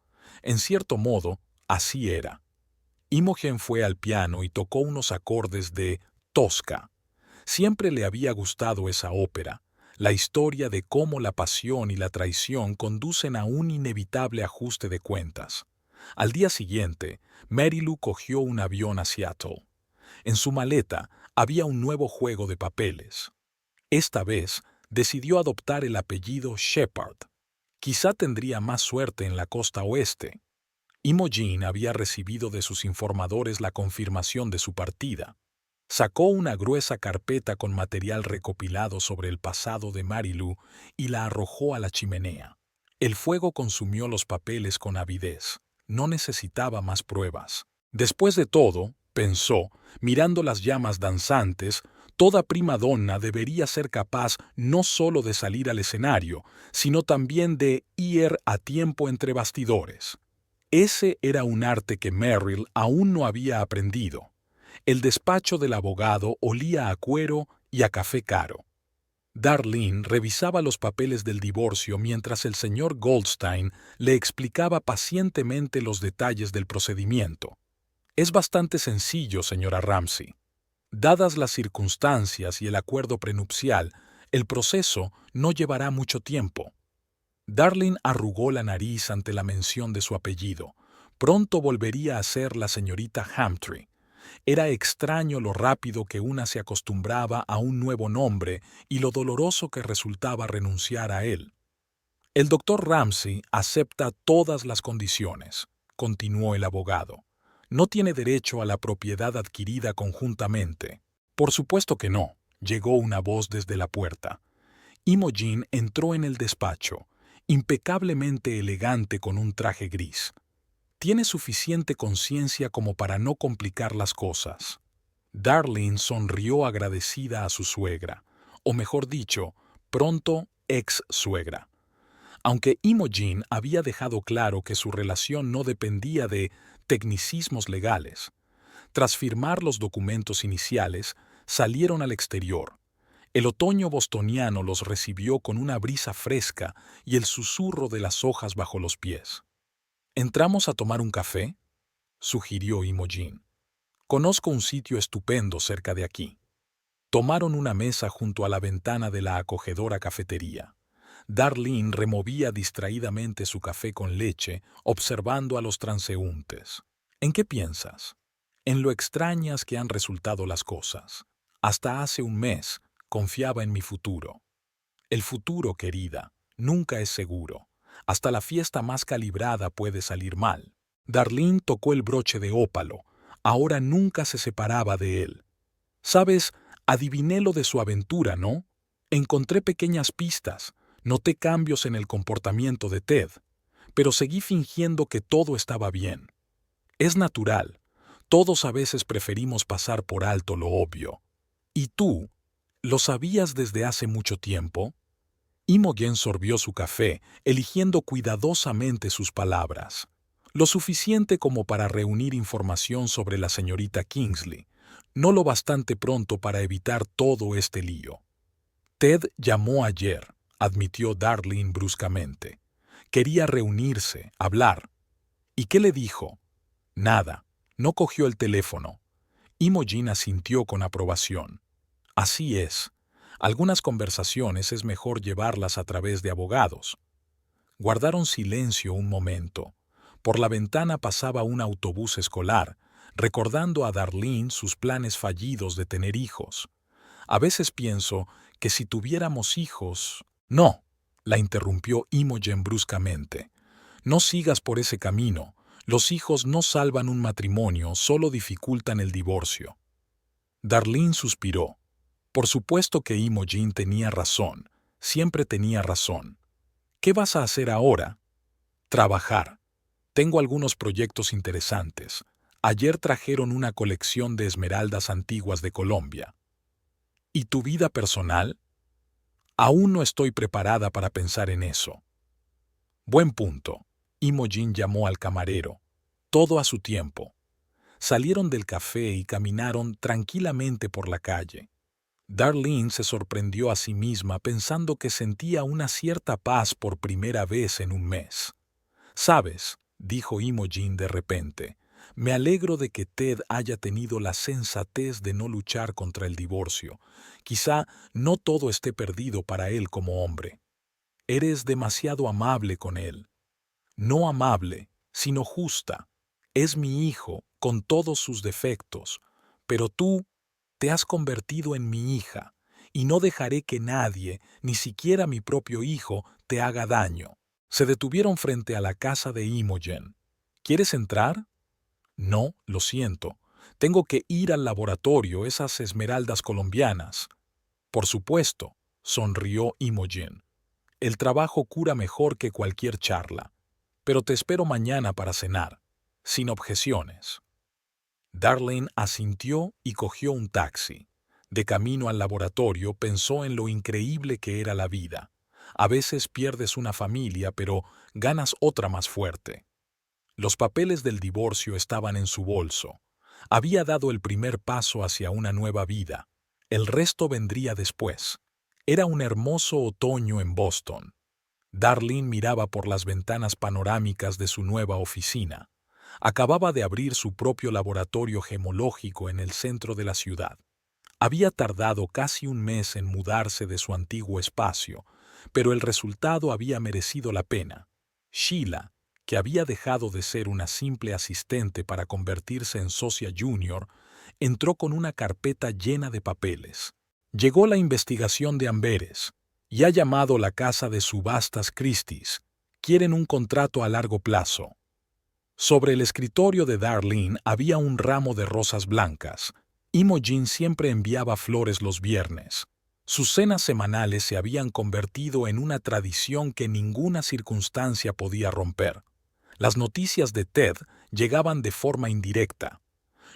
En cierto modo, así era. Imogen fue al piano y tocó unos acordes de Tosca. Siempre le había gustado esa ópera, la historia de cómo la pasión y la traición conducen a un inevitable ajuste de cuentas. Al día siguiente, Mary Lou cogió un avión a Seattle. En su maleta había un nuevo juego de papeles. Esta vez, decidió adoptar el apellido Shepard. Quizá tendría más suerte en la costa oeste. Imogen había recibido de sus informadores la confirmación de su partida. Sacó una gruesa carpeta con material recopilado sobre el pasado de Mary Lou y la arrojó a la chimenea. El fuego consumió los papeles con avidez. No necesitaba más pruebas. Después de todo, pensó, mirando las llamas danzantes, toda prima donna debería ser capaz no solo de salir al escenario, sino también de ir a tiempo entre bastidores. Ese era un arte que Merrill aún no había aprendido. El despacho del abogado olía a cuero y a café caro. Darlene revisaba los papeles del divorcio mientras el señor Goldstein le explicaba pacientemente los detalles del procedimiento. Es bastante sencillo, señora Ramsey. Dadas las circunstancias y el acuerdo prenupcial, el proceso no llevará mucho tiempo. Darlene arrugó la nariz ante la mención de su apellido. Pronto volvería a ser la señorita Hamtree. Era extraño lo rápido que una se acostumbraba a un nuevo nombre y lo doloroso que resultaba renunciar a él. El doctor Ramsey acepta todas las condiciones, continuó el abogado. No tiene derecho a la propiedad adquirida conjuntamente. Por supuesto que no, llegó una voz desde la puerta. Imogen entró en el despacho, impecablemente elegante con un traje gris. Tiene suficiente conciencia como para no complicar las cosas. Darlene sonrió agradecida a su suegra, o mejor dicho, pronto ex-suegra. Aunque Imogen había dejado claro que su relación no dependía de tecnicismos legales. Tras firmar los documentos iniciales, salieron al exterior. El otoño bostoniano los recibió con una brisa fresca y el susurro de las hojas bajo los pies. ¿Entramos a tomar un café?, sugirió Imogen. Conozco un sitio estupendo cerca de aquí. Tomaron una mesa junto a la ventana de la acogedora cafetería. Darlene removía distraídamente su café con leche, observando a los transeúntes. ¿En qué piensas? En lo extrañas que han resultado las cosas. Hasta hace un mes confiaba en mi futuro. El futuro, querida, nunca es seguro. Hasta la fiesta más calibrada puede salir mal. Darlene tocó el broche de ópalo. Ahora nunca se separaba de él. ¿Sabes? Adiviné lo de su aventura, ¿no? Encontré pequeñas pistas. Noté cambios en el comportamiento de Ted. Pero seguí fingiendo que todo estaba bien. Es natural. Todos a veces preferimos pasar por alto lo obvio. ¿Y tú? ¿Lo sabías desde hace mucho tiempo? Imogen sorbió su café, eligiendo cuidadosamente sus palabras. Lo suficiente como para reunir información sobre la señorita Kingsley, no lo bastante pronto para evitar todo este lío. Ted llamó ayer, admitió Darlene bruscamente. Quería reunirse, hablar. ¿Y qué le dijo? Nada. No cogió el teléfono. Imogen asintió con aprobación. Así es. Algunas conversaciones es mejor llevarlas a través de abogados. Guardaron silencio un momento. Por la ventana pasaba un autobús escolar, recordando a Darlene sus planes fallidos de tener hijos. A veces pienso que si tuviéramos hijos... No, la interrumpió Imogen bruscamente. No sigas por ese camino. Los hijos no salvan un matrimonio, solo dificultan el divorcio. Darlene suspiró. Por supuesto que Imogen tenía razón. Siempre tenía razón. ¿Qué vas a hacer ahora? Trabajar. Tengo algunos proyectos interesantes. Ayer trajeron una colección de esmeraldas antiguas de Colombia. ¿Y tu vida personal? Aún no estoy preparada para pensar en eso. Buen punto. Imogen llamó al camarero. Todo a su tiempo. Salieron del café y caminaron tranquilamente por la calle. Darlene se sorprendió a sí misma pensando que sentía una cierta paz por primera vez en un mes. «¿Sabes?», dijo Imogen de repente, «me alegro de que Ted haya tenido la sensatez de no luchar contra el divorcio. Quizá no todo esté perdido para él como hombre. Eres demasiado amable con él. No amable, sino justa. Es mi hijo, con todos sus defectos, pero tú te has convertido en mi hija, y no dejaré que nadie, ni siquiera mi propio hijo, te haga daño». Se detuvieron frente a la casa de Imogen. «¿Quieres entrar?» «No, lo siento. Tengo que ir al laboratorio, esas esmeraldas colombianas». «Por supuesto», sonrió Imogen. «El trabajo cura mejor que cualquier charla. Pero te espero mañana para cenar, sin objeciones». Darlene asintió y cogió un taxi. De camino al laboratorio pensó en lo increíble que era la vida. A veces pierdes una familia, pero ganas otra más fuerte. Los papeles del divorcio estaban en su bolso. Había dado el primer paso hacia una nueva vida. El resto vendría después. Era un hermoso otoño en Boston. Darlene miraba por las ventanas panorámicas de su nueva oficina. Acababa de abrir su propio laboratorio gemológico en el centro de la ciudad. Había tardado casi un mes en mudarse de su antiguo espacio, pero el resultado había merecido la pena. Sheila, que había dejado de ser una simple asistente para convertirse en socia junior, entró con una carpeta llena de papeles. Llegó la investigación de Amberes y ha llamado la casa de subastas Christie's. Quieren un contrato a largo plazo. Sobre el escritorio de Darlene había un ramo de rosas blancas. Imogen siempre enviaba flores los viernes. Sus cenas semanales se habían convertido en una tradición que ninguna circunstancia podía romper. Las noticias de Ted llegaban de forma indirecta.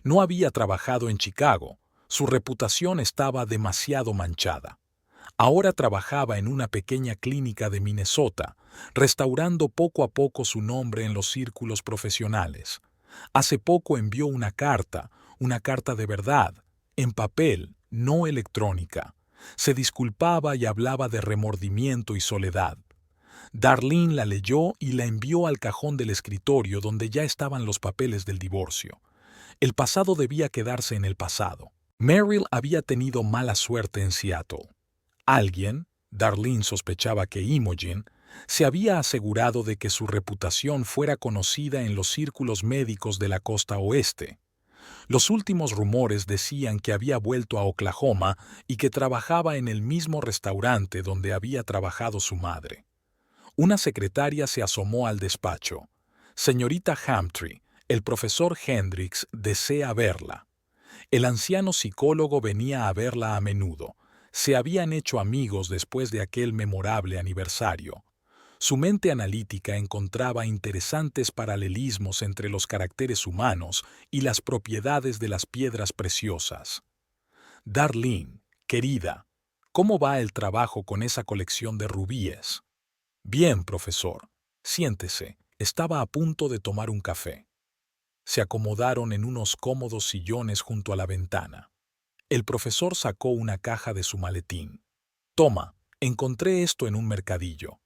No había trabajado en Chicago. Su reputación estaba demasiado manchada. Ahora trabajaba en una pequeña clínica de Minnesota, restaurando poco a poco su nombre en los círculos profesionales. Hace poco envió una carta de verdad, en papel, no electrónica. Se disculpaba y hablaba de remordimiento y soledad. Darlene la leyó y la envió al cajón del escritorio donde ya estaban los papeles del divorcio. El pasado debía quedarse en el pasado. Merrill había tenido mala suerte en Seattle. Alguien, Darlene sospechaba que Imogen, se había asegurado de que su reputación fuera conocida en los círculos médicos de la costa oeste. Los últimos rumores decían que había vuelto a Oklahoma y que trabajaba en el mismo restaurante donde había trabajado su madre. Una secretaria se asomó al despacho. Señorita Hamtree, el profesor Hendricks desea verla. El anciano psicólogo venía a verla a menudo. Se habían hecho amigos después de aquel memorable aniversario. Su mente analítica encontraba interesantes paralelismos entre los caracteres humanos y las propiedades de las piedras preciosas. Darlene, querida, ¿cómo va el trabajo con esa colección de rubíes? Bien, profesor. Siéntese. Estaba a punto de tomar un café. Se acomodaron en unos cómodos sillones junto a la ventana. El profesor sacó una caja de su maletín. Toma, encontré esto en un mercadillo.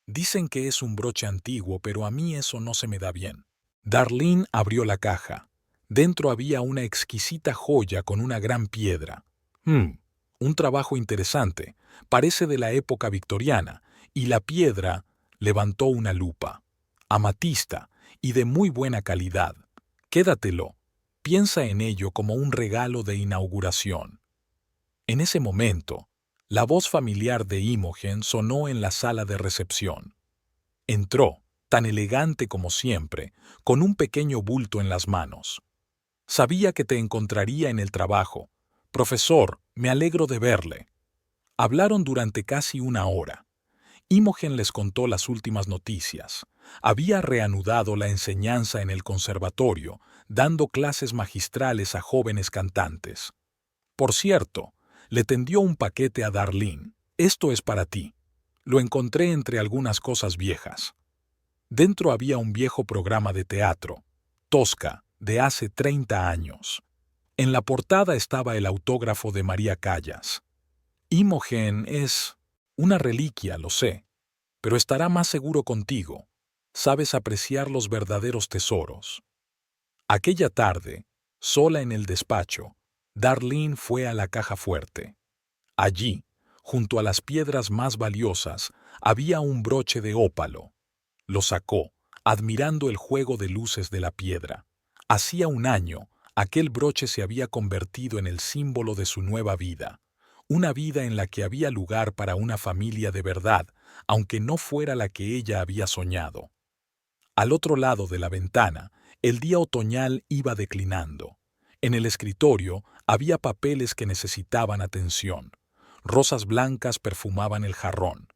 Dicen que es un broche antiguo, pero a mí eso no se me da bien. Darlene abrió la caja. Dentro había una exquisita joya con una gran piedra. Un trabajo interesante. Parece de la época victoriana. Y la piedra levantó una lupa. Amatista y de muy buena calidad. Quédatelo. Piensa en ello como un regalo de inauguración. En ese momento, la voz familiar de Imogen sonó en la sala de recepción. Entró, tan elegante como siempre, con un pequeño bulto en las manos. Sabía que te encontraría en el trabajo. Profesor, me alegro de verle. Hablaron durante casi una hora. Imogen les contó las últimas noticias. Había reanudado la enseñanza en el conservatorio, dando clases magistrales a jóvenes cantantes. Por cierto, le tendió un paquete a Darlene. Esto es para ti. Lo encontré entre algunas cosas viejas. Dentro había un viejo programa de teatro, Tosca, de hace 30 años. En la portada estaba el autógrafo de María Callas. Imogen es una reliquia, lo sé, pero estará más seguro contigo. Sabes apreciar los verdaderos tesoros. Aquella tarde, sola en el despacho, Darlene fue a la caja fuerte. Allí, junto a las piedras más valiosas, había un broche de ópalo. Lo sacó, admirando el juego de luces de la piedra. Hacía un año, aquel broche se había convertido en el símbolo de su nueva vida. Una vida en la que había lugar para una familia de verdad, aunque no fuera la que ella había soñado. Al otro lado de la ventana, el día otoñal iba declinando. En el escritorio había papeles que necesitaban atención. Rosas blancas perfumaban el jarrón.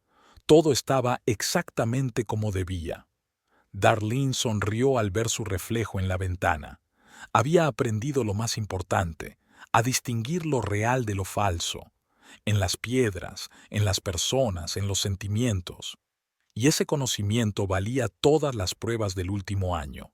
Todo estaba exactamente como debía. Darlene sonrió al ver su reflejo en la ventana. Había aprendido lo más importante, a distinguir lo real de lo falso, en las piedras, en las personas, en los sentimientos. Y ese conocimiento valía todas las pruebas del último año.